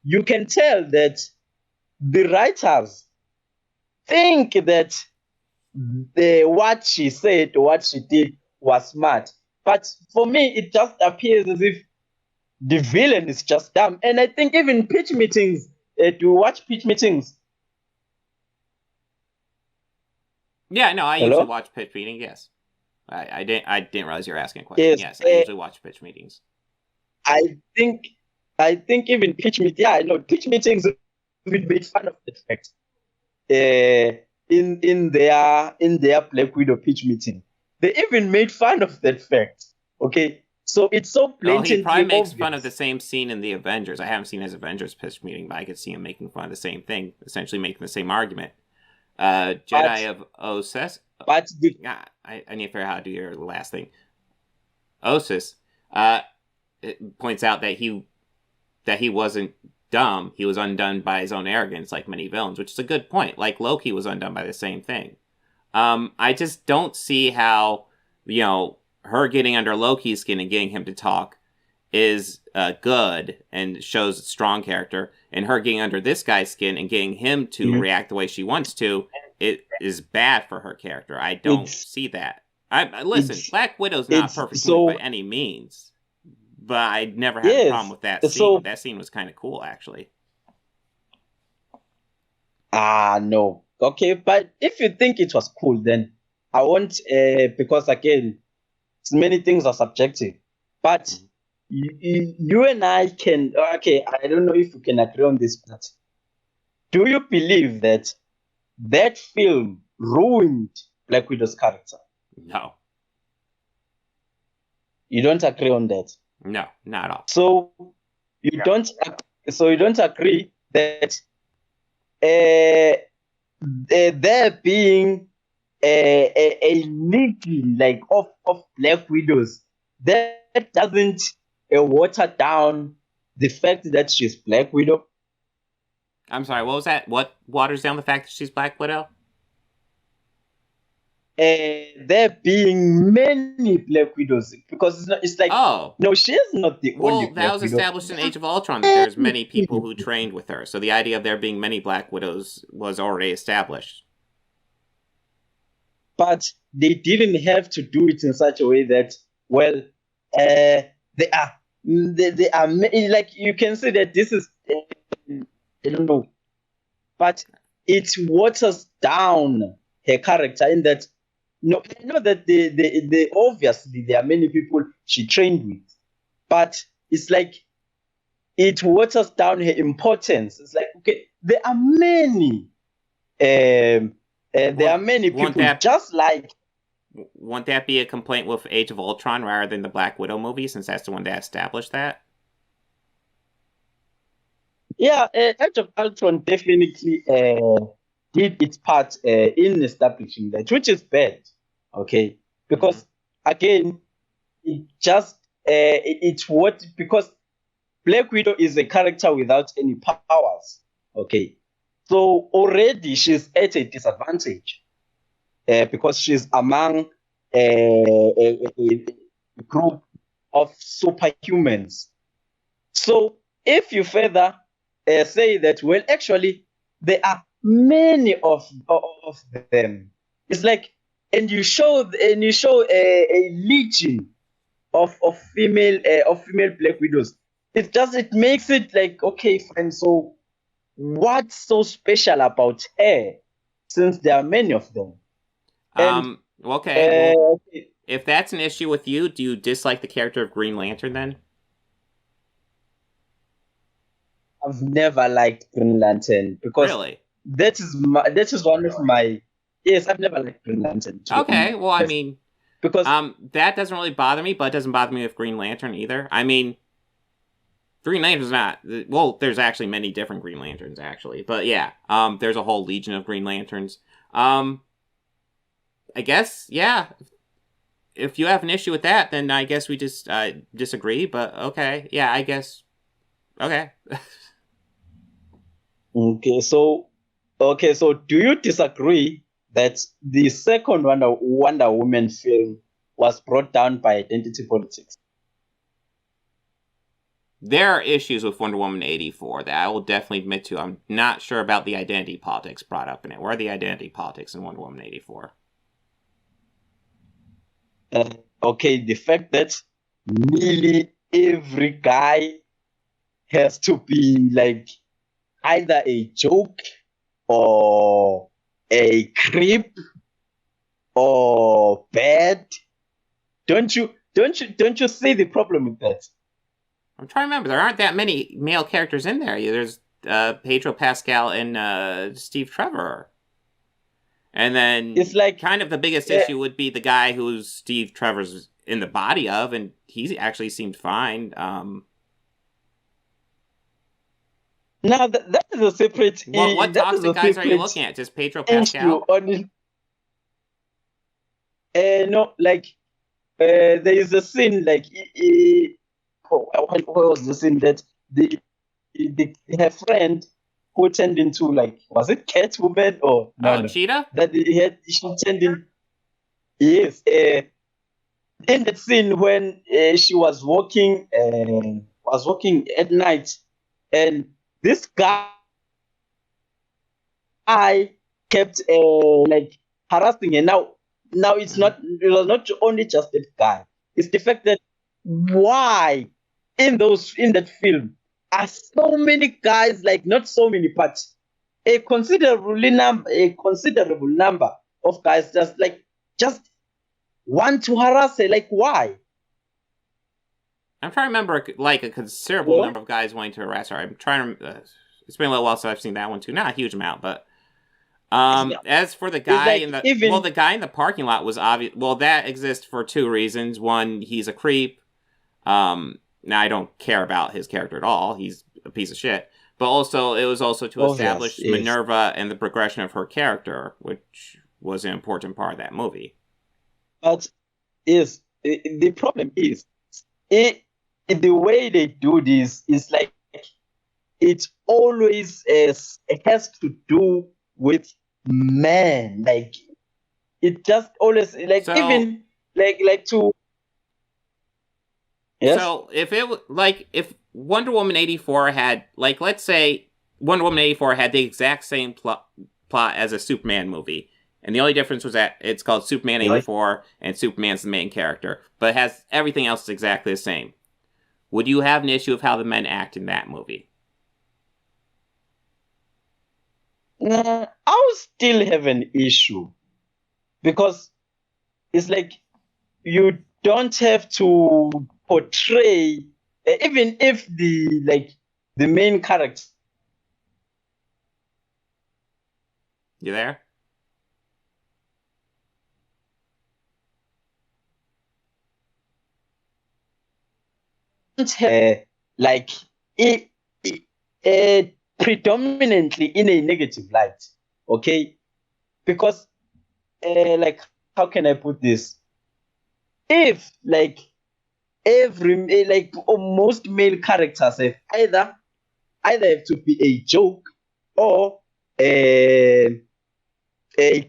you can tell that the writers think that what she said, what she did was smart. But for me, it just appears as if the villain is just dumb. And I think even pitch meetings, to watch pitch meetings. Yeah, no, I usually watch pitch meetings, yes. I didn't realize you were asking a question. Yes, I usually watch pitch meetings. I think even pitch meetings, yeah, I know pitch meetings we made fun of the fact. In their Black Widow pitch meeting, they even made fun of that fact. Okay, so it's so blatantly he probably makes obvious. fun of the same scene in the Avengers. I haven't seen his Avengers pitch meeting, but I could see him making fun of the same thing, essentially making the same argument. Jedi of Osis. But I need to figure out how to do your last thing. Osis it points out that he wasn't dumb. He was undone by his own arrogance, like many villains, which is a good point. Like Loki was undone by the same thing. I just don't see how, her getting under Loki's skin and getting him to talk is good and shows a strong character, and her getting under this guy's skin and getting him to react the way she wants to, it is bad for her character. I don't see that. Listen, Black Widow's not perfect by any means, but I never had a problem with that scene. That scene was kind of cool, actually. No. Okay, but if you think it was cool, then I won't, because again, many things are subjective. But you and I can, okay, I don't know if you can agree on this, but do you believe that film ruined Black Widow's character? No. You don't agree on that? No, not at all. So you don't agree that there being a needle like of Black Widows that doesn't water down the fact that she's Black Widow? I'm sorry, what was that? What waters down the fact that she's Black Widow? There being many Black Widows, because it's like, no, she's not the only Black Widow. Well, that was established in Age of Ultron that there's many people who trained with her, so the idea of there being many Black Widows was already established. but they didn't have to do it in such a way that, well, they are like, you can say that this is, I don't know, but it waters down her character in that. No, I know that they obviously there are many people she trained with, but it's like it waters down her importance. It's like, okay, there are many, people just like. Won't that be a complaint with Age of Ultron rather than the Black Widow movie, since that's the one that established that? Yeah, Age of Ultron definitely did its part in establishing that, which is bad, okay? Because again, it just it's what, because Black Widow is a character without any powers, okay? So already she's at a disadvantage because she's among a group of superhumans. So if you further say that, well, actually, there are many of them. It's like, and you show a legion of female Black Widows. It makes it like, okay, friend. So what's so special about her? Since there are many of them. And, okay. Well, if that's an issue with you, do you dislike the character of Green Lantern then? I've never liked Green Lantern because really? that is one of my. Yes, I've never liked Green Lantern. Okay, well, I mean, because that doesn't really bother me, but it doesn't bother me with Green Lantern either. I mean, Green Lantern's not. Well, there's actually many different Green Lanterns, actually, but yeah, there's a whole legion of Green Lanterns. I guess, yeah. If you have an issue with that, then I guess we just disagree. But okay, yeah, I guess. Okay. Okay, so do you disagree that the second Wonder Woman film was brought down by identity politics? There are issues with Wonder Woman 84 that I will definitely admit to. I'm not sure about the identity politics brought up in it. Where are the identity politics in Wonder Woman 84? Okay, the fact that nearly every guy has to be like either a joke or a creep or bad. Don't you see the problem with that? I'm trying to remember. There aren't that many male characters in there. There's Pedro Pascal and Steve Trevor. And then it's like kind of the biggest issue would be the guy who's Steve Trevor's in the body of, and he actually seemed fine. Now that is a separate. What toxic guys are you looking at? Just Pedro Pascal? No, like there is a scene like what was the scene that her friend who turned into, like, was it Catwoman or no? Cheetah? That she turned in. Yes, in that scene when she was walking at night, and this guy kept like harassing her. Now it was not only just that guy. It's the fact that why in that film are so many guys, like not so many, but a considerable number of guys just want to harass her. Like, why? I'm trying to remember, like, a considerable number of guys wanting to harass her. I'm trying to. It's been a little while since I've seen that one too. Not a huge amount, but as for the guy the guy in the parking lot was obvious. Well, that exists for two reasons. One, he's a creep. Now I don't care about his character at all. He's a piece of shit. But also, it was also to establish Minerva and the progression of her character, which was an important part of that movie. But the problem is the way they do this is like it always it has to do with men. Like it just always like even like to. Yes? So if Wonder Woman 84 had, like, let's say Wonder Woman 84 had the exact same plot as a Superman movie, And the only difference was that it's called Superman 84, and Superman's the main character. But it has everything else is exactly the same. Would you have an issue with how the men act in that movie? I'll still have an issue. Because it's like you don't have to portray, even if the main character. You there? Like predominantly in a negative light, okay? Because like, how can I put this? If like most male characters have either have to be a joke or a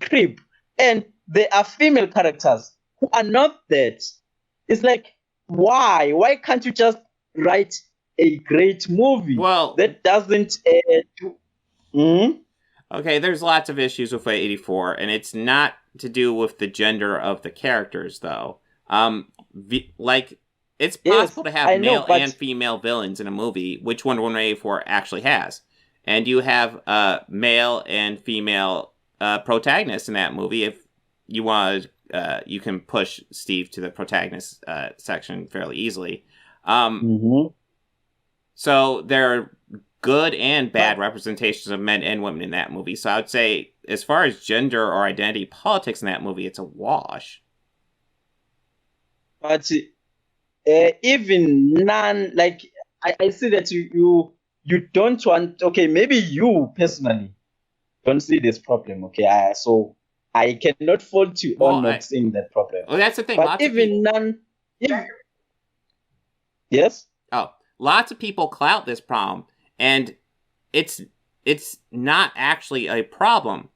creep, and there are female characters who are not that. It's like, why can't you just write a great movie that doesn't do? Okay, there's lots of issues with 84, and it's not to do with the gender of the characters, though. It's possible to have male and female villains in a movie, which Wonder Woman 84 actually has. And you have male and female protagonists in that movie. If you want, you can push Steve to the protagonist section fairly easily. So there are good and bad representations of men and women in that movie. So I would say, as far as gender or identity politics in that movie, it's a wash. But even none, like, I see that you don't want, okay, maybe you personally don't see this problem, okay? So I cannot fault you on not seeing that problem. Well, that's the thing. But yes? Oh, lots of people clout this problem, and it's not actually a problem.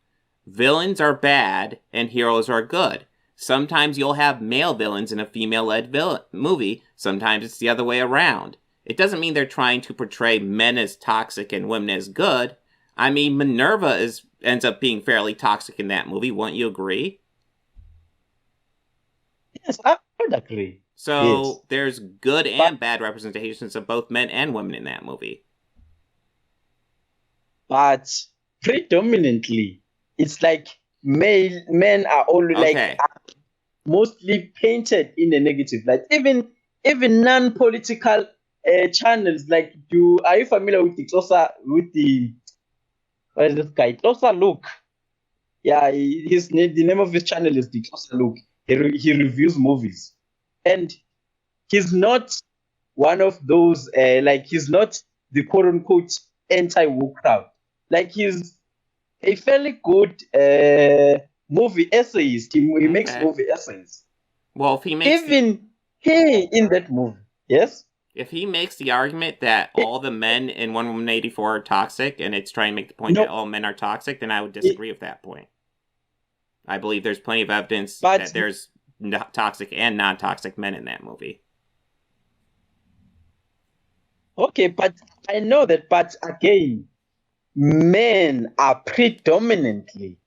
Villains are bad, and heroes are good. Sometimes you'll have male villains in a female-led movie. Sometimes it's the other way around. It doesn't mean they're trying to portray men as toxic and women as good. I mean, Minerva ends up being fairly toxic in that movie. Wouldn't you agree? Yes, I would agree. So there's good and bad representations of both men and women in that movie. But predominantly, it's like men are all mostly painted in a negative light. Even non-political channels, like, are you familiar with the what is this guy? Closer Look. Yeah, the name of his channel is the Closer Look. He reviews movies, and he's not one of those he's not the quote unquote anti-woke crowd. Like, he's a fairly good movie essayist. He makes movie essays. Well, if he makes in that movie, yes. If he makes the argument that all the men in Wonder Woman 84 are toxic, and it's trying to make the point that all men are toxic, then I would disagree with that point. I believe there's plenty of evidence that there's toxic and non-toxic men in that movie. Okay, but I know that, but again, men are predominantly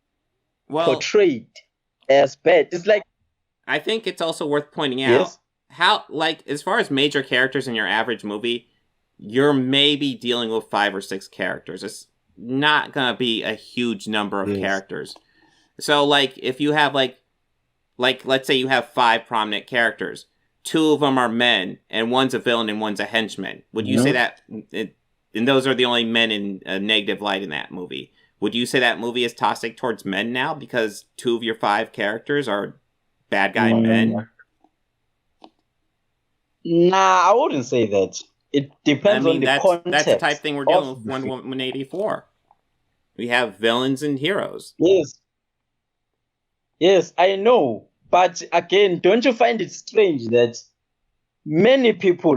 portrayed as bad. It's like, I think it's also worth pointing out how, like, as far as major characters in your average movie, you're maybe dealing with 5 or 6 characters. It's not gonna be a huge number of characters. So, like, if you have like let's say you have 5 prominent characters, 2 of them are men, and one's a villain and one's a henchman. Would you say that? And those are the only men in a negative light in that movie. Would you say that movie is toxic towards men now because 2 of your 5 characters are bad guy men? Nah, I wouldn't say that. It depends on the context. That's the type of thing we're dealing with Wonder Woman 84. We have villains and heroes. Yes, I know. But again, don't you find it strange that many people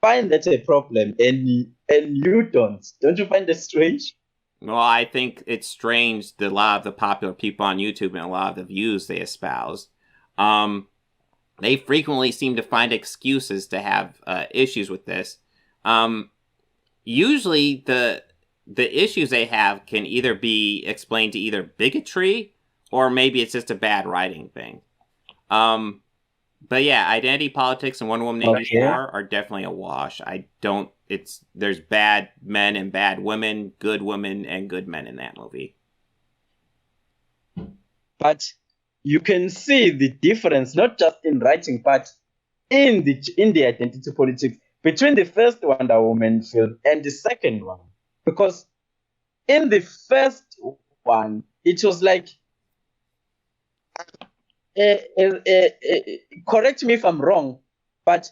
find that a problem and you don't? Don't you find it strange? Well, I think it's strange that a lot of the popular people on YouTube and a lot of the views they espouse, they frequently seem to find excuses to have issues with this. Usually the issues they have can either be explained to either bigotry or maybe it's just a bad writing thing. But yeah, identity politics and Wonder Woman 84 are definitely a wash. There's bad men and bad women and good men in that movie. But you can see the difference, not just in writing, but in the identity politics between the first Wonder Woman film and the second one. Because in the first one, it was like, correct me if I'm wrong, but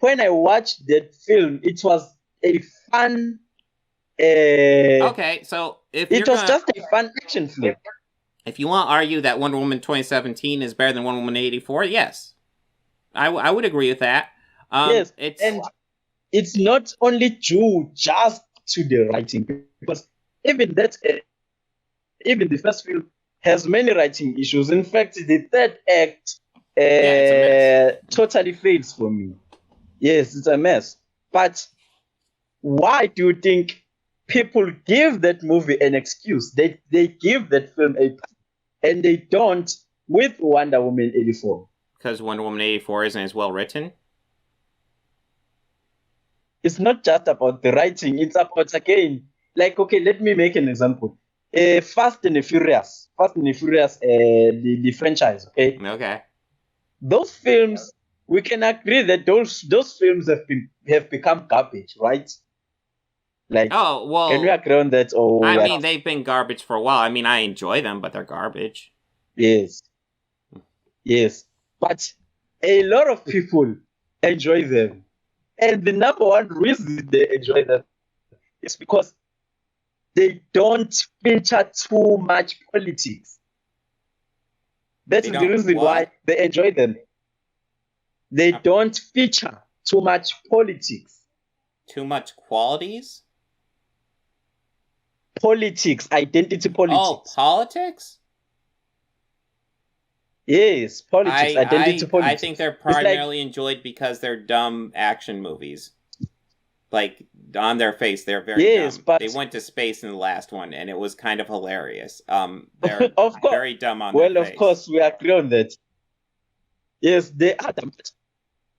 when I watched that film, it was a fun. Okay, so it was just a fun action film. If you want to argue that Wonder Woman 2017 is better than Wonder Woman 84, yes, I would agree with that. Yes, and it's not only due just to the writing, because even the first film has many writing issues. In fact, the third act totally fails for me. Yes, it's a mess. But why do you think people give that movie an excuse? They give that film a pass, and they don't with Wonder Woman 84. Because Wonder Woman 84 isn't as well written? It's not just about the writing. It's about, again, like, okay, let me make an example. Fast and the Furious, the franchise, okay? Okay. Those films, we can agree that those films have become garbage, right? Like, oh, well, can we agree on that? I mean, they've been garbage for a while. I mean, I enjoy them, but they're garbage. Yes. But a lot of people enjoy them. And the number one reason they enjoy them is because they don't feature too much politics. That's the reason why they enjoy them. They don't feature too much politics. Too much qualities? Politics, identity politics. Oh, politics? Yes, politics, identity politics. I think they're primarily enjoyed because they're dumb action movies. Like, on their face, they're very dumb. But they went to space in the last one, and it was kind of hilarious. They're very dumb on their face. Well, of course, we agree on that. Yes, they are dumb.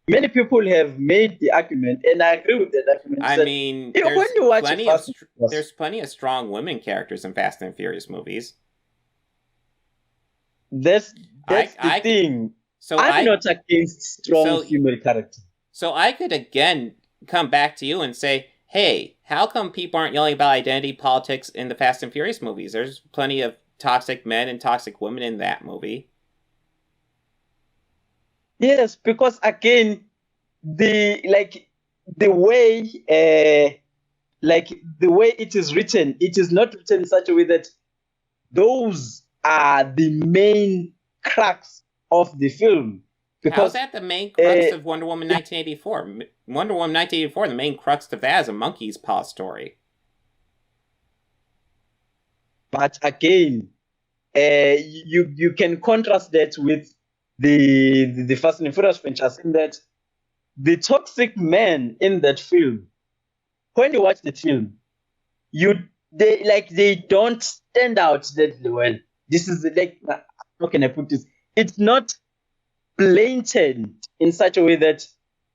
Many people have made the argument, and I agree with that argument. I mean, there's plenty of strong women characters in Fast and Furious movies. That's the thing. So I'm not against strong female characters. So I could again come back to you and say, hey, how come people aren't yelling about identity politics in the Fast and Furious movies? There's plenty of toxic men and toxic women in that movie. Yes, because again, the way it is written, it is not written in such a way that those are the main crux of the film. Because how's that the main crux of Wonder Woman 1984? Wonder Woman 1984, the main crux of that is a monkey's paw story. But again, you can contrast that with the Fast and Furious franchise in that the toxic men in that film, when you watch the film, they don't stand out that well. This is like, how can I put this? It's not blatant in such a way that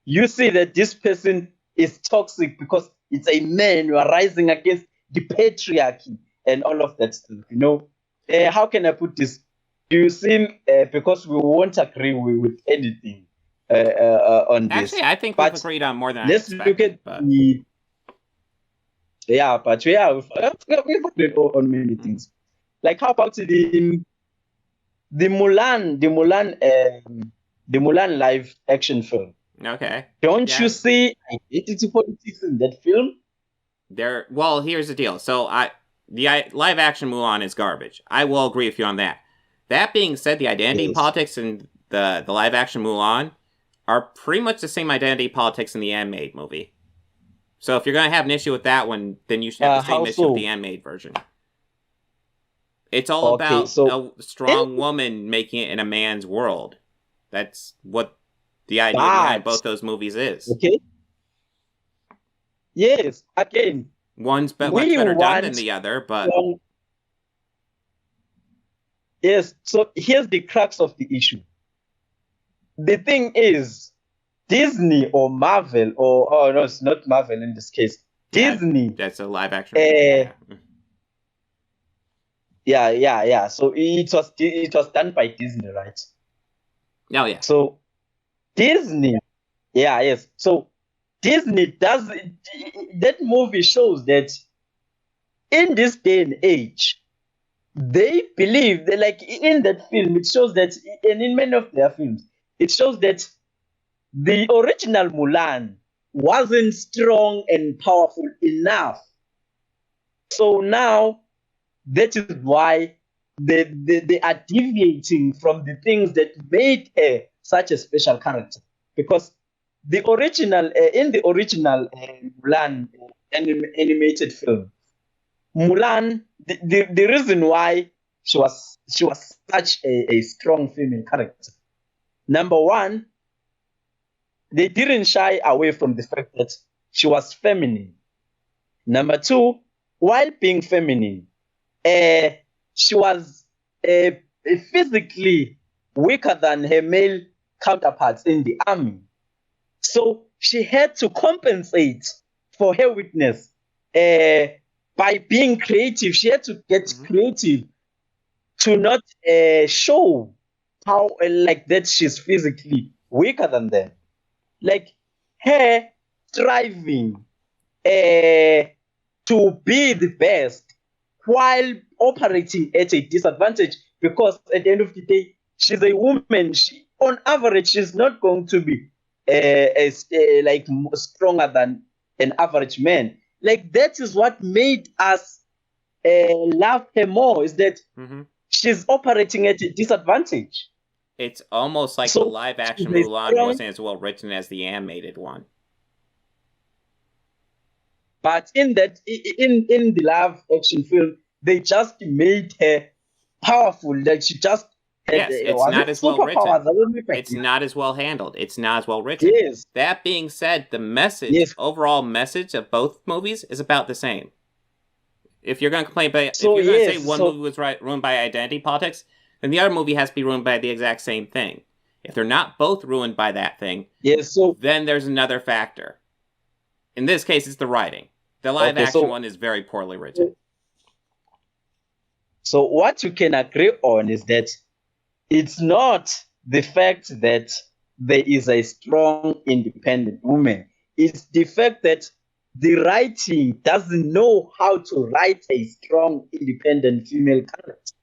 you see that this person is toxic because it's a man who are rising against the patriarchy and all of that stuff. You know, how can I put this? You seem because we won't agree with anything on this. Actually, I think we've agreed on more than I expected. Look at but we've agreed on many things. Like, how about the Mulan live action film? Okay. Don't you see identity politics in that film? Well, here's the deal. So the live action Mulan is garbage. I will agree with you on that. That being said, the identity politics in the live action Mulan are pretty much the same identity politics in the animated movie. So if you're going to have an issue with that one, then you should have the same issue with the animated version. It's all about a strong woman making it in a man's world. That's what the idea behind both those movies is. Okay. Yes, again, One's much We better done than want the other, but yes. So here's the crux of the issue. The thing is, Disney or Marvel, or oh no, it's not Marvel in this case. yeah, Disney. that's a live action movie. Yeah. So it was done by Disney, right? Oh yeah. So Disney, yes. So Disney does that movie shows that in this day and age, they believe that, like in that film, it shows that, and in many of their films, it shows that the original Mulan wasn't strong and powerful enough. So now that is why they are deviating from the things that made her such a special character. Because the original, in the original Mulan animated film, Mulan, the reason why she was such a strong female character, number one, they didn't shy away from the fact that she was feminine. Number two, while being feminine, she was physically weaker than her male counterparts in the army. So she had to compensate for her weakness by being creative. She had to get creative to not show how like that she's physically weaker than them. Like her striving to be the best while operating at a disadvantage, because at the end of the day, she's a woman. On average, she's not going to be like stronger than an average man. Like that is what made us love her more, is that she's operating at a disadvantage. It's almost like the live action Mulan wasn't as well written as the animated one. But in the live action film, they just made her powerful. Like she just it's not as well written. It's not as well handled. It's not as well written. Yes. That being said, the message, overall message of both movies is about the same. If you're going to complain about, if you're going to say one movie was ruined by identity politics, then the other movie has to be ruined by the exact same thing. If they're not both ruined by that thing, then there's another factor. In this case, it's the writing. The live action one is very poorly written. So what you can agree on is that it's not the fact that there is a strong, independent woman. It's the fact that the writing doesn't know how to write a strong, independent female character.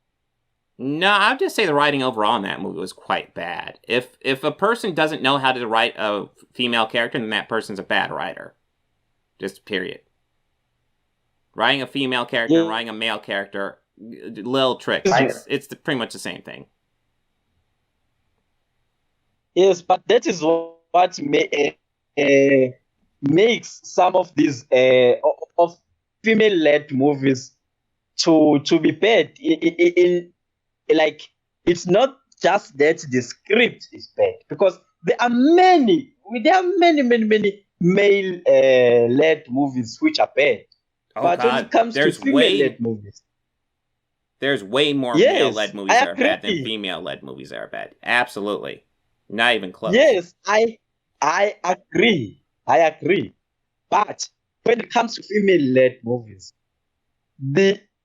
No, I would just say the writing overall in that movie was quite bad. If a person doesn't know how to write a female character, then that person's a bad writer. Just period. Writing a female character and writing a male character, little tricks. It's pretty much the same thing. Yes, but that is what makes some of these of female-led movies to be bad. In like, it's not just that the script is bad, because there are many male-led movies which are bad. But when it comes to female-led movies, there's way more male-led movies that are bad than female-led movies that are bad. Absolutely. Not even close. Yes, I agree. But when it comes to female-led movies,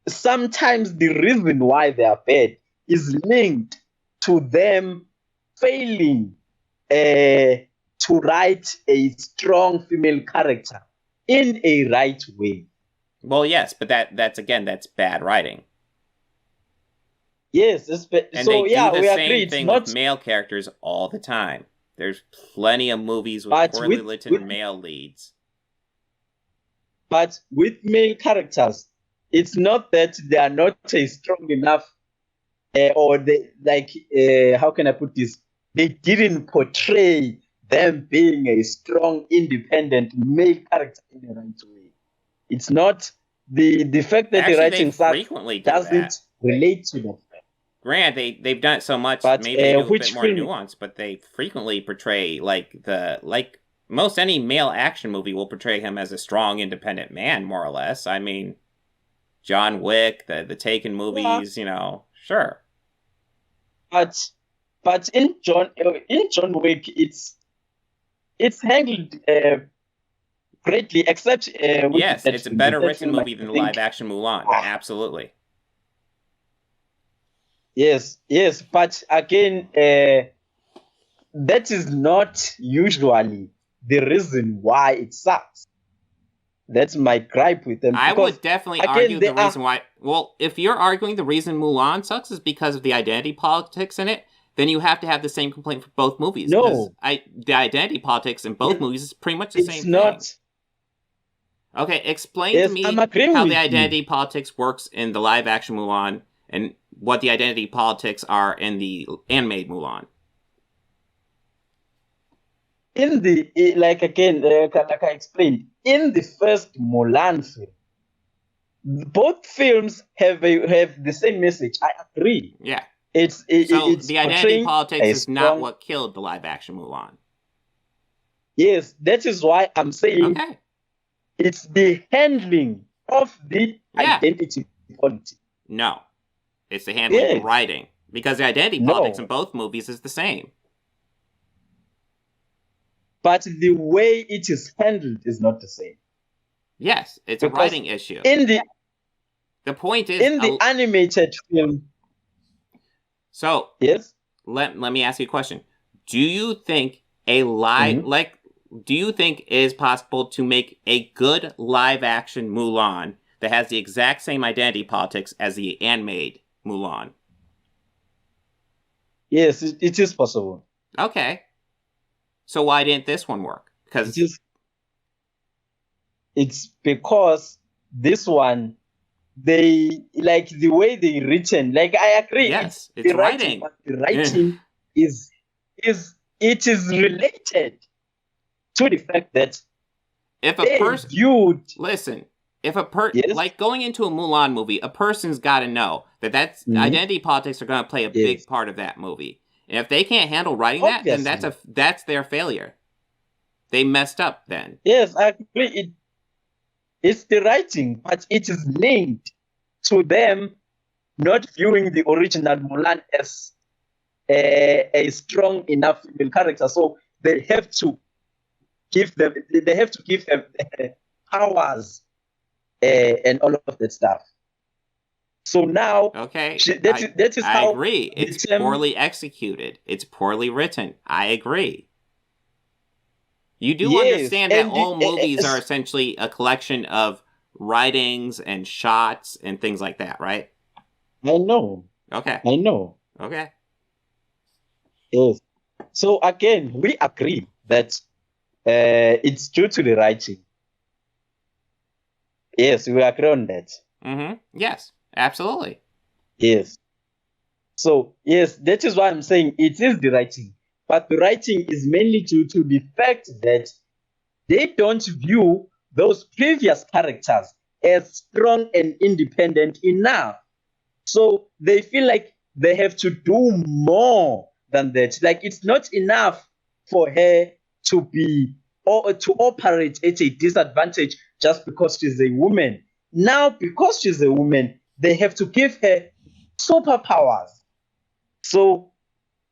sometimes the reason why they are bad is linked to them failing to write a strong female character in a right way. Well, yes, but that's bad writing. Yes, and they do the same thing with male characters all the time. There's plenty of movies with poorly written male leads. But with male characters, it's not that they are not strong enough, or they how can I put this? They didn't portray them being a strong, independent male character in the right way. It's not the fact that the writing doesn't relate to them. Granted, they've done it so much, maybe they do a bit more nuance, but they frequently portray like most any male action movie will portray him as a strong, independent man, more or less. I mean, John Wick, the Taken movies, sure. But in John Wick, it's handled greatly, except with yes, it's a better written movie than the live action Mulan. Absolutely. Yes, but again, that is not usually the reason why it sucks. That's my gripe with them. I would definitely argue the reason why. Well, if you're arguing the reason Mulan sucks is because of the identity politics in it, then you have to have the same complaint for both movies. No, the identity politics in both movies is pretty much the same thing. Not. Okay, explain to me how the identity politics works in the live action Mulan and what the identity politics are in the animated Mulan. In the like I explained, in the first Mulan film, both films have the same message. I agree. Yeah. It's the identity politics is not what killed the live action Mulan. Yes, that is why I'm saying it's the handling of the identity politics. No, it's the handling and writing, because the identity politics in both movies is the same. But the way it is handled is not the same. Yes, it's a writing issue. The point is in the animated film. So yes, let me ask you a question. Do you think do you think it is possible to make a good live action Mulan that has the exact same identity politics as the animated Mulan? Yes, it is possible. Okay. So why didn't this one work? Because it's because this one, they like the way they written. Like I agree. Yes, it's the writing. The writing is related to the fact that if a person listen, if a like going into a Mulan movie, a person's got to know that identity politics are going to play a big part of that movie. And if they can't handle writing that, then that's their failure. They messed up then. Yes, I agree. It's the writing, but it is linked to them not viewing the original Mulan as a strong enough female character. So they have to give them powers and all of that stuff. So now, that is how I agree. It's poorly executed. It's poorly written. I agree. You do understand that all movies are essentially a collection of writings and shots and things like that, right? I know. Okay. I know. Okay. Yes. So again, we agree that it's due to the writing. Yes, we agree on that. Mm-hmm. Yes. Absolutely. Yes. So, yes, that is why I'm saying it is the writing. But the writing is mainly due to the fact that they don't view those previous characters as strong and independent enough. So they feel like they have to do more than that. Like it's not enough for her to be or to operate at a disadvantage just because she's a woman. Now, because she's a woman, they have to give her superpowers. So,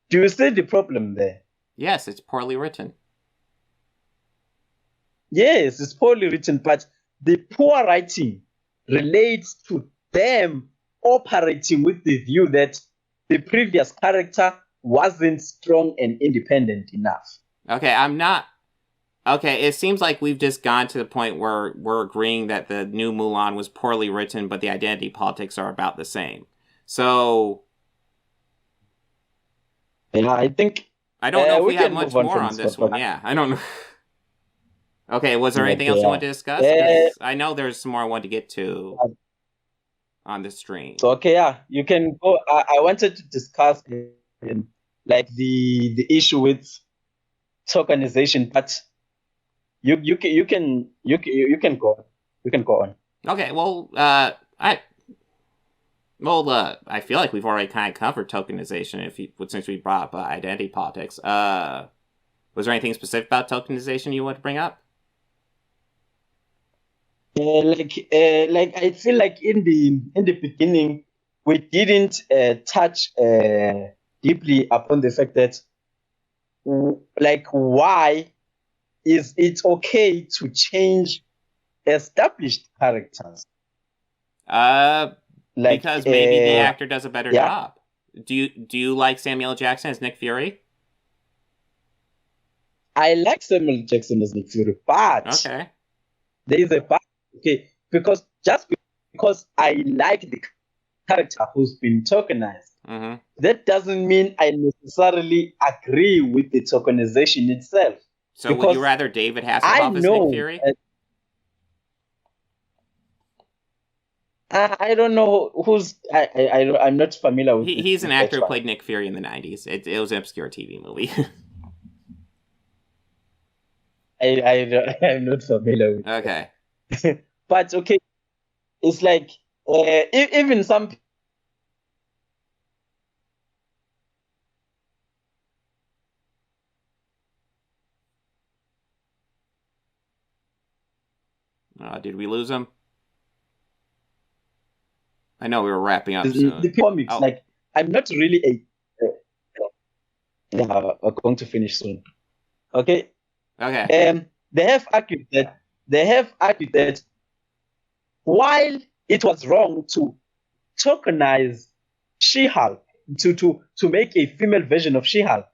do you see the problem there? Yes, it's poorly written. Yes, it's poorly written, but the poor writing relates to them operating with the view that the previous character wasn't strong and independent enough. Okay, Okay, it seems like we've just gone to the point where we're agreeing that the new Mulan was poorly written, but the identity politics are about the same. So... Yeah, I think... I don't know if we have much more on this one. Yeah, I don't know. Okay, was there anything else you wanted to discuss? I know there's some more I wanted to get to on the stream. So, okay, yeah, you can go. I wanted to discuss like the issue with tokenization, but you can go on. Okay, well, I feel like we've already kind of covered tokenization since we brought up identity politics. Was there anything specific about tokenization you want to bring up? Like I feel like in the beginning we didn't touch deeply upon the fact that like why is it okay to change established characters? Because maybe the actor does a better job. Do you like Samuel Jackson as Nick Fury? I like Samuel Jackson as Nick Fury, but there is a but. Okay, because just because I like the character who's been tokenized, that doesn't mean I necessarily agree with the tokenization itself. So would you rather David Hasselhoff as Nick Fury? I don't know who's. I'm not familiar with. He's an actor who played Nick Fury in the 90s. It was an obscure TV movie. I'm not familiar with. Okay. But okay, it's like even some. Did we lose him? I know we were wrapping up soon. The comics, like I'm not really I'm going to finish soon. Okay. Okay. They have argued that while it was wrong to tokenize She-Hulk to make a female version of She-Hulk,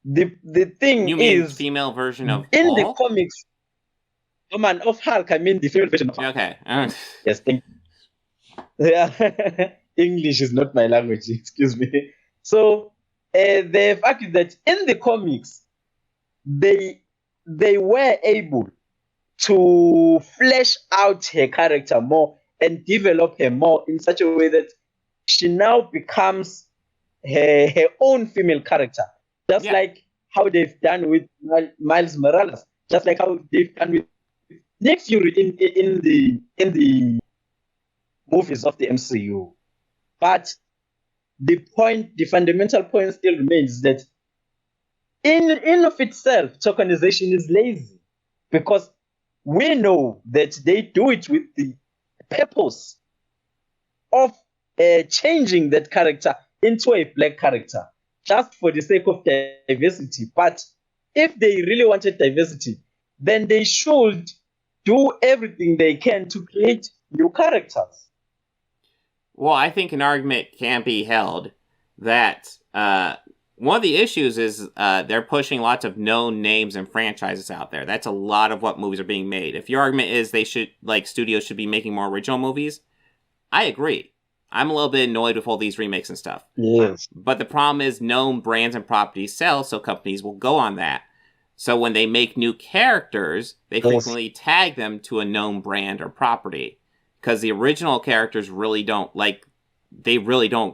the thing you mean is female version of in Hulk? The comics. Man of Hulk, I mean the female version of Hulk. Okay. Yes, thank you. Yeah, English is not my language. Excuse me. So they've argued that in the comics, they were able to flesh out her character more and develop her more in such a way that she now becomes her own female character, just like how they've done with Miles Morales, just like how they've done with Nick Fury in the movies of the MCU. But the fundamental point still remains that in of itself, tokenization is lazy, because we know that they do it with the purpose of changing that character into a black character, just for the sake of diversity. But if they really wanted diversity, then they should do everything they can to create new characters. Well, I think an argument can be held that one of the issues is they're pushing lots of known names and franchises out there. That's a lot of what movies are being made. If your argument is studios should be making more original movies, I agree. I'm a little bit annoyed with all these remakes and stuff. Yes. But the problem is known brands and properties sell, so companies will go on that. So when they make new characters, they frequently tag them to a known brand or property. Because the original characters really don't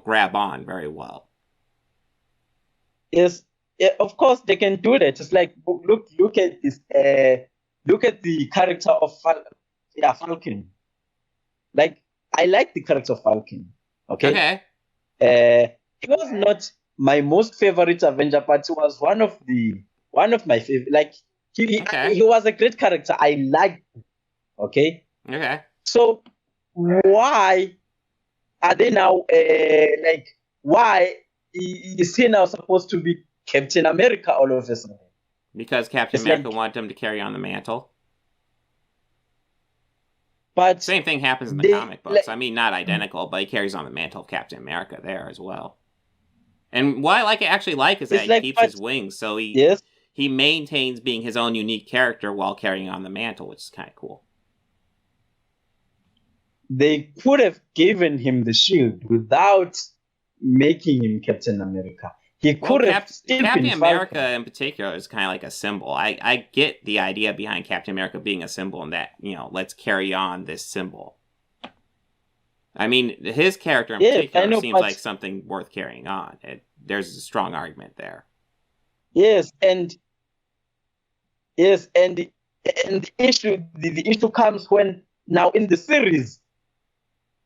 grab on very well. Yes, of course they can do that. It's like look at this. Look at the character of Falcon. Like I like the character of Falcon. Okay. He was not my most favorite Avenger, but he was one of my favorite. Like he was a great character. I liked him. Okay. So why are they now why is he now supposed to be Captain America all of a sudden? Because Captain America wanted him to carry on the mantle. But same thing happens in the comic books. I mean, not identical, but he carries on the mantle of Captain America there as well. And what I actually like is that he keeps his wings, so he maintains being his own unique character while carrying on the mantle, which is kind of cool. They could have given him the shield without making him Captain America. He could have Captain America in particular is kind of like a symbol. I get the idea behind Captain America being a symbol, and that, let's carry on this symbol. I mean, his character in particular seems like something worth carrying on. There's a strong argument there. Yes, and the issue comes when now in the series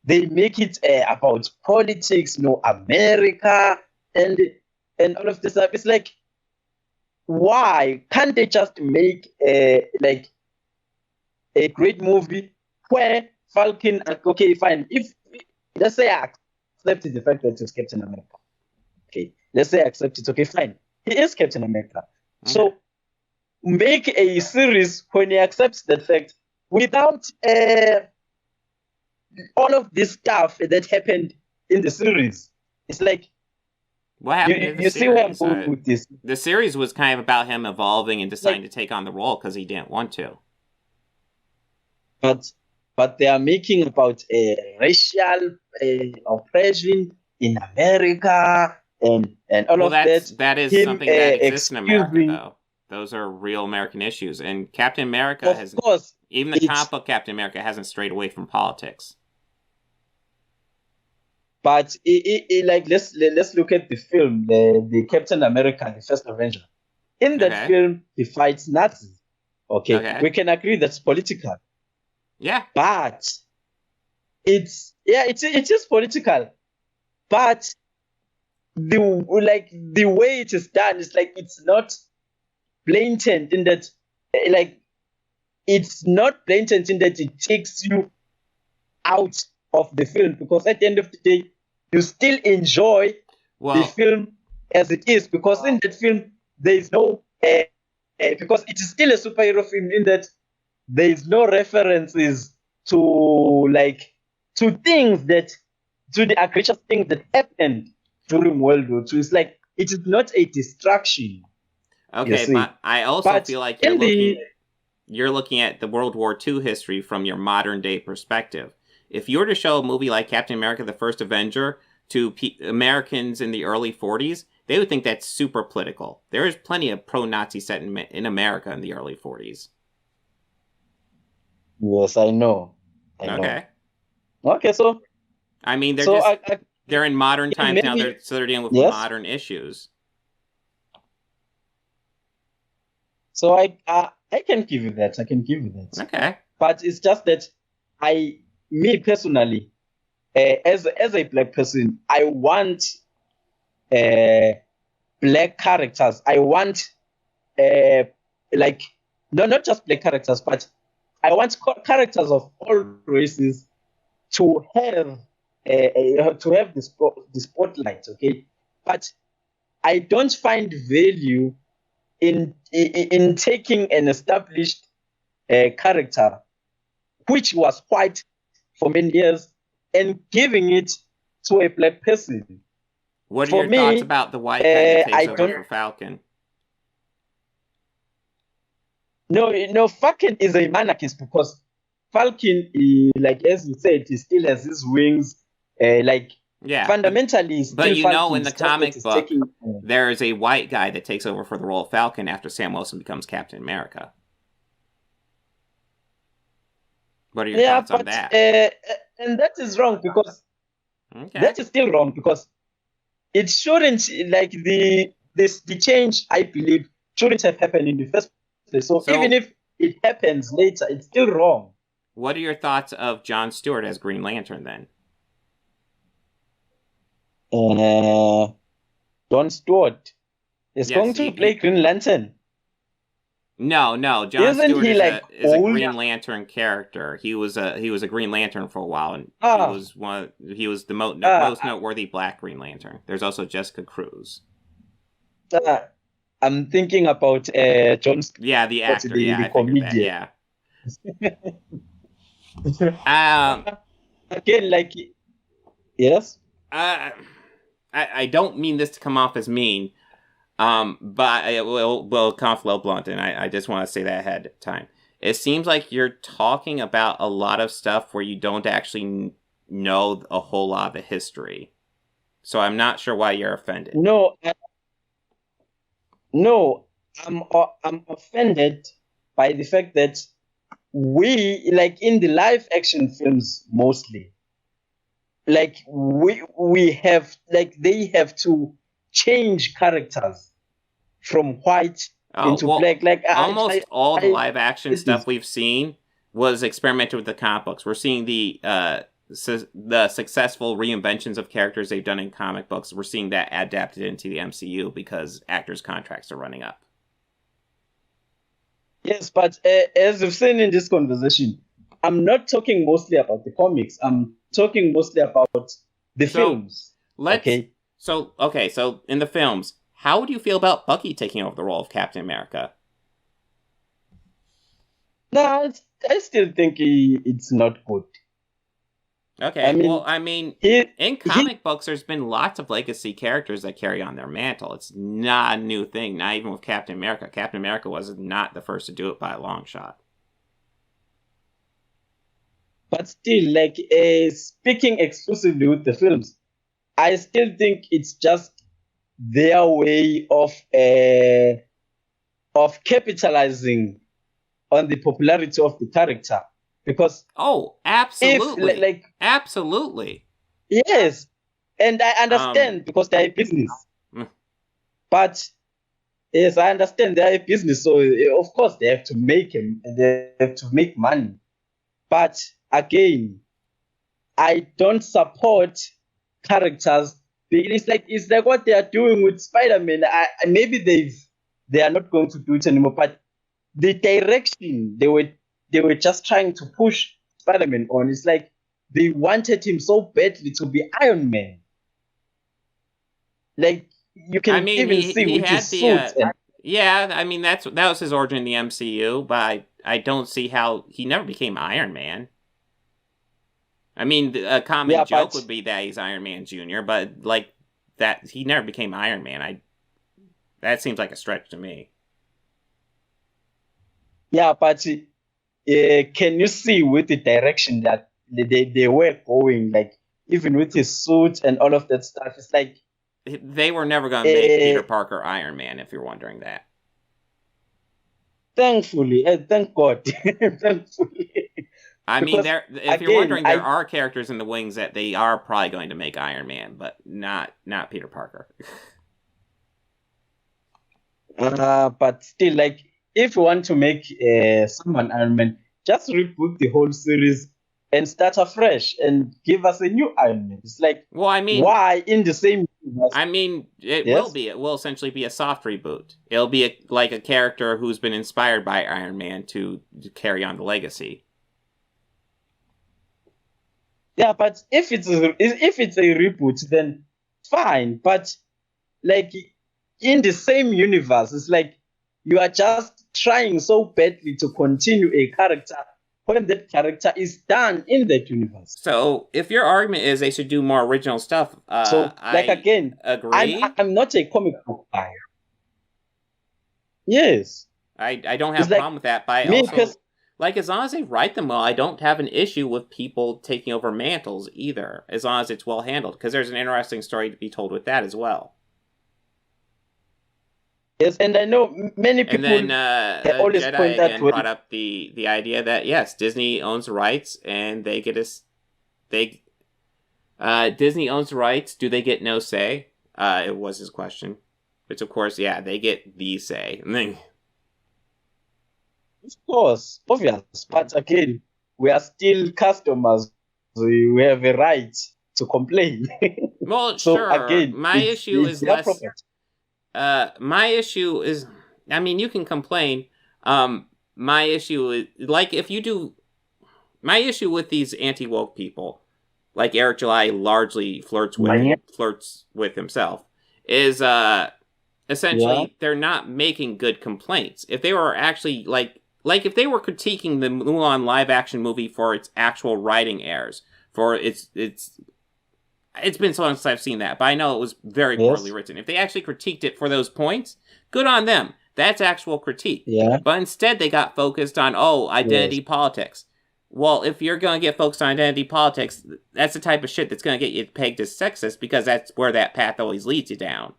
they make it about politics, America, and all of this stuff. It's like, why can't they just make a great movie where Falcon, okay, fine. If let's say I accept the fact that it's Captain America. Okay, let's say I accept it. Okay, fine. He is Captain America. Okay. So make a series when he accepts that fact without all of this stuff that happened in the series. It's like, what happened in the you series? see where I'm going with this. The series was kind of about him evolving and deciding to take on the role because he didn't want to. But they are making about racial oppression in America and all of that. That is something that exists in America, though. Those are real American issues, and Captain America has, of course, even the comic book Captain America hasn't strayed away from politics. But like let's look at the film, the Captain America, the First Avenger. In that film, he fights Nazis. Okay, we can agree that's political. Yeah, but it is political. But the way it is done is like it's not blatant in that, like it's not blatant in that it takes you out of the film, because at the end of the day you still enjoy the film as it is, because in that film there is no because it is still a superhero film in that there is no references to things that to the egregious things that happened during World War II. It's like it is not a distraction. Okay, but I also feel like you're looking at the World War II history from your modern day perspective. If you were to show a movie like Captain America: The First Avenger to Americans in the early 40s, they would think that's super political. There is plenty of pro-Nazi set in America in the early 40s. Yes, I know. Okay, so I mean, they're in modern times now. They're dealing with modern issues. So I can give you that. Okay. But it's just that me personally, as a black person, I want black characters. I want not just black characters, but I want characters of all races to have the spotlight. Okay, but I don't find value in taking an established character, which was white for many years, and giving it to a black person. What are your thoughts about the white guy that takes over for Falcon? No, Falcon is a monarchist, because Falcon, as you said, he still has his wings. Fundamentally, but in the comic book, there is a white guy that takes over for the role of Falcon after Sam Wilson becomes Captain America. What are your thoughts on that? And that is wrong, because that is still wrong, because it shouldn't, the change, I believe, shouldn't have happened in the first place. So even if it happens later, it's still wrong. What are your thoughts of Jon Stewart as Green Lantern then? Jon Stewart is going to play Green Lantern. No, Jon Stewart is a Green Lantern character. He was a Green Lantern for a while, and he was the most noteworthy Black Green Lantern. There's also Jessica Cruz. I'm thinking about Jon Stewart. Yeah, the actor. The comedian. Again, yes. I don't mean this to come off as mean, but it will come off a little blunt, and I just want to say that ahead of time. It seems like you're talking about a lot of stuff where you don't actually know a whole lot of the history. So I'm not sure why you're offended. No, I'm offended by the fact that we, in the live action films mostly, we have, they have to change characters from white into black. Almost all the live action stuff we've seen was experimented with the comic books. We're seeing the successful reinventions of characters they've done in comic books. We're seeing that adapted into the MCU because actors' contracts are running up. Yes, but as you've seen in this conversation, I'm not talking mostly about the comics. I'm talking mostly about the So films. let's. Okay. So in the films, how do you feel about Bucky taking over the role of Captain America? No, I still think it's not good. I Okay, well, mean, I mean, in he comic books, there's been lots of legacy characters that carry on their mantle. It's not a new thing, not even with Captain America. Captain America was not the first to do it by a long shot. but still, like speaking exclusively with the films, I still think it's just their way of capitalizing on the popularity of the character. Because Oh, if absolutely. like Absolutely. yes, and I Um, understand because they're a business, mm, but yes, I understand they're a business, so of course they have to make him, they have to make money. But again, I don't support characters. It's like what they are doing with Spider-Man. Maybe they are not going to do it anymore. But the direction they were just trying to push Spider-Man on. It's like they wanted him so badly to be Iron Man. Like you I can mean, even he see he with had his the suit and yeah. I mean, that was his origin in the MCU, but I don't see how he never became Iron Man. I mean, a common yeah, joke but would be that he's Iron Man Junior, but like that, he never became Iron Man. I That seems like a stretch to me. yeah, but can you see with the direction that they were going, like even with his suit and all of that stuff, it's like They were never going to make Peter uh, Parker Iron Man, if you're wondering that. thankfully, thank God, thankfully, I mean, because there. If you're again, wondering, there are characters in the wings that they are probably going to make Iron Man, but not Peter Parker. but still, like if you want to make someone Iron Man, just reboot the whole series and start afresh and give us a new Iron Man. It's like Well, I mean, why in the same universe? it will Yes. be. It will essentially be a soft reboot. It'll be like a character who's been inspired by Iron Man to carry on the legacy. Yeah, but if it's a reboot, then fine. But like in the same universe, it's like you are just trying so badly to continue a character when that character is done in that universe. So, if your argument is they should do more original stuff, So, like I again, I'm agree. I'm not a comic book guy. Yes, I don't have it's a problem like with that, but I me because also like as long as they write them well, I don't have an issue with people taking over mantles either, as long as it's well handled. Because there's an interesting story to be told with that as well. yes, and I know many And people then always Jedi point out again brought when up the idea that yes, Disney owns the rights and they get us they Disney owns the rights. Do they get no say? It was his question. Which of course, yeah, they get the say. And then, of course, obvious, but again, we are still customers. We have a right to complain. well, So sure. again, My issue it's is their less. property. My issue is, I mean, you can complain. My issue is like if you do. My issue with these anti woke people, like Eric July, largely flirts with himself, is Yeah. essentially they're not making good complaints. If they were actually like if they were critiquing the Mulan live action movie for its actual writing errors, for it's been so long since I've seen that, but I know it was very poorly Yes. written. If they actually critiqued it for those points, good on them. That's actual critique. Yeah. But instead, they got focused on, oh, Yes. identity politics. Well, if you're going to get focused on identity politics, that's the type of shit that's going to get you pegged as sexist because that's where that path always leads you down.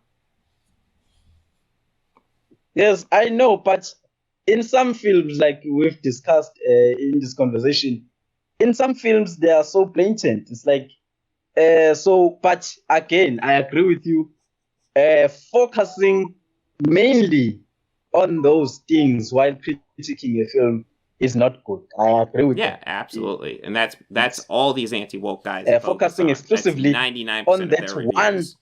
Yes, I know, but in some films, like we've discussed in this conversation, in some films they are so blatant. It's like so. But again, I agree with you. Focusing mainly on those things while critiquing a film is not good. I agree with Yeah, that. absolutely. And that's It's all these anti-woke guys focus focusing on. That's exclusively 99% on of that their one. reviews.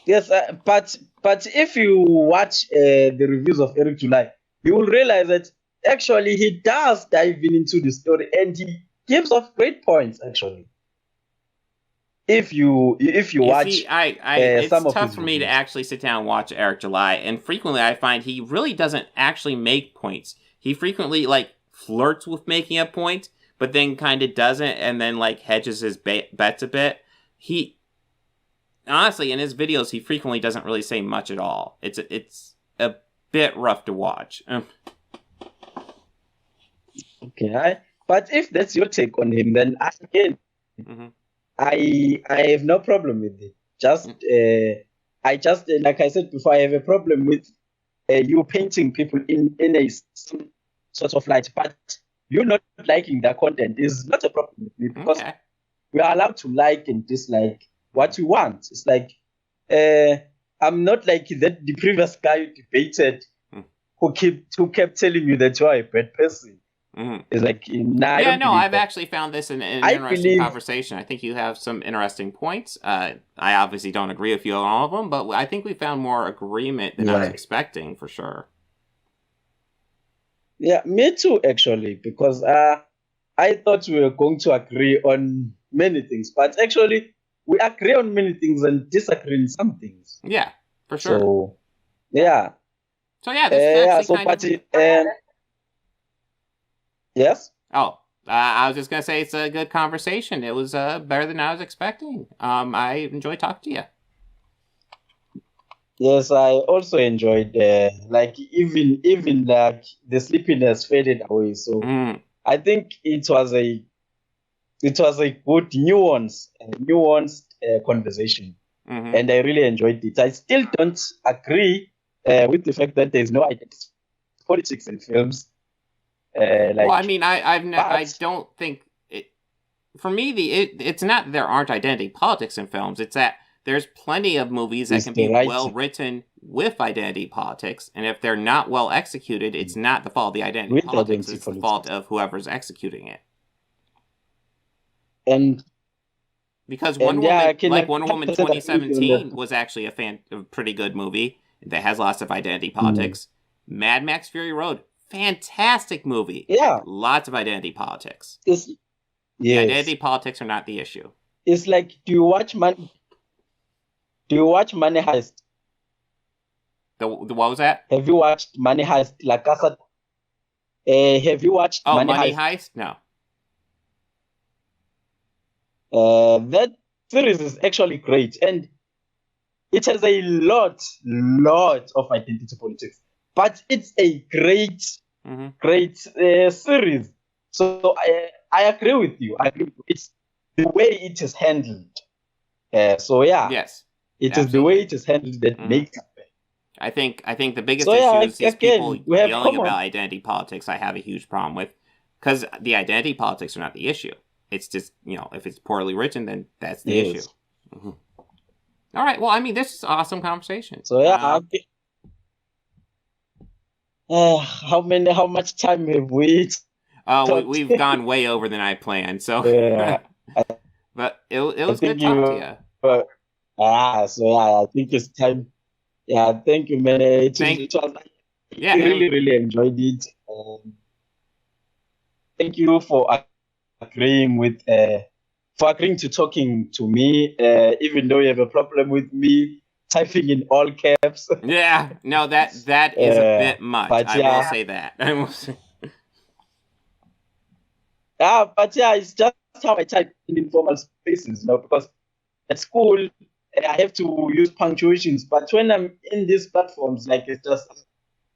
Yes, but But if you watch the reviews of Eric July, you will realize that actually he does dive into the story and he gives off great points. Actually, if you watch see, it's some of tough his for me to reviews. actually sit down and watch Eric July, and frequently I find he really doesn't actually make points. He frequently like flirts with making a point, but then kind of doesn't, and then like hedges his bets a bit. He honestly, in his videos, he frequently doesn't really say much at all. It's a bit rough to watch. Okay, but if that's your take on him, then again, Mm-hmm. I have no problem with it. I just like I said before, I have a problem with you painting people in some sort of light, but you not liking their content is not a problem with me because Okay. we are allowed to like and dislike what we want. It's like I'm not like the previous guy you debated who kept telling you that you are a bad person. Mm-hmm. It's like, nah, I Yeah, don't no, believe I've that. actually found this an I interesting believe, conversation. I think you have some interesting points. I obviously don't agree with you on all of them, but I think we found more agreement than I was yeah, expecting, for sure. yeah, me too, actually, because I thought we were going to agree on many things, but actually, we agree on many things and disagree on some things. Yeah, for sure. So, yeah, So yeah, this is actually so, kind but of... yes. Oh, I was just going to say it's a good conversation. It was better than I was expecting. I enjoyed talking to you. Yes, I also enjoyed like even like the sleepiness faded away. So I think it was a good nuanced conversation, Mm-hmm. and I really enjoyed it. I still don't agree with the fact that there's no identity politics in films. Well, I Like, mean, I but don't think it. For me, it's not that there aren't identity politics in films. It's that there's plenty of movies that it's can the be right well written with identity politics, and if they're not well executed, it's not the fault of the identity with politics. identity It's the fault politics, of whoever's executing it. and Because yeah, I can Wonder Woman 100% agree with you on that. 2017 was actually a pretty good movie that has lots of identity Mm. politics. Mad Max Fury Road, fantastic movie. Yeah, Lots of identity politics. it's The yes, identity politics are not the issue. it's like, do you watch Money Heist? The what was that? Have you watched Money Heist? La Casa. Have you watched Oh, Money Money Heist? Heist? No. That series is actually great, and it has a lot of identity politics. But it's a great, Mm-hmm. great series. So I agree with you. I agree with you. It's the way it is handled. So yeah, Yes, it is the way absolutely. it is handled that Mhm. makes it. I think the biggest So issue yeah, is these people again, we have yelling common. about identity politics. I have a huge problem with, because the identity politics are not the issue. It's just, if it's poorly written, then that's the issue. Yes. Mm-hmm. All right. Well, I mean, this is awesome conversation. So yeah, how much time have we talked? We've gone way over than I planned. So, Yeah, but it I was good think talking to you. you. So yeah, I think it's time. Yeah, thank you, man. I Yeah, really enjoyed it. Thank you for agreeing to talking to me, even though you have a problem with me typing in all caps. yeah. No, that is a bit much. But I will say that. I will say. but yeah, it's just how I type in informal spaces, because at school I have to use punctuations, but when I'm in these platforms, like, it's just,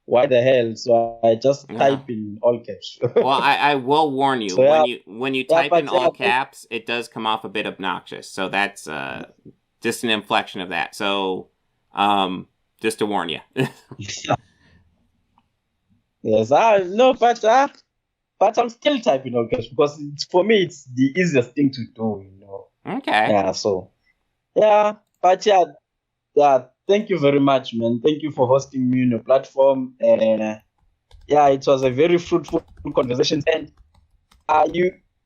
why the hell? So I just type in all caps. Well, I will warn you, So yeah, when you yeah, type but in all caps, it does come off a bit obnoxious. So that's just an inflection of that. So just to warn you. yes, no, but I'm still typing all caps because for me it's the easiest thing to do. Okay. Yeah, so yeah, but yeah. Thank you very much, man. Thank you for hosting me on your platform. Yeah, it was a very fruitful conversation, and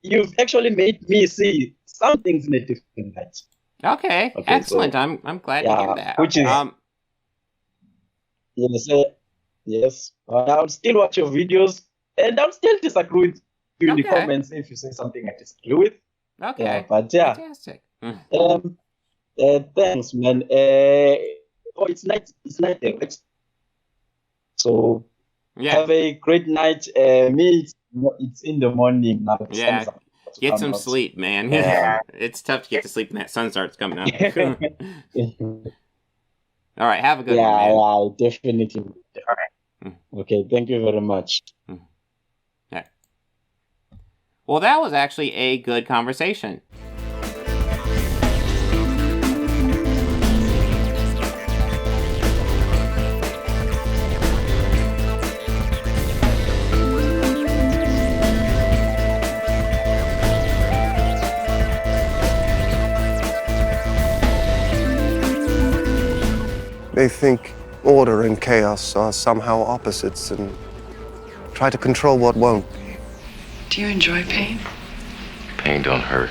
you've actually made me see some things in a different light. Okay. Excellent. So I'm glad to hear that. which is Yes, yes. I'll still watch your videos, and I'll still disagree with you in the Okay. comments if you say something I disagree with. Okay. Yeah, but yeah. Fantastic. Thanks, man. Oh, it's night. It's night there, right? So Yeah. have a great night. Me, it's in the morning now. The sun is about to Get come some out. sleep, man. It's tough to get to sleep when that sun starts coming up. All right, have a good one, man. Yeah, definitely. All right. Okay, thank you very much. Yeah. Well, that was actually a good conversation. They think order and chaos are somehow opposites and try to control what won't be. Do you enjoy pain? Pain don't hurt.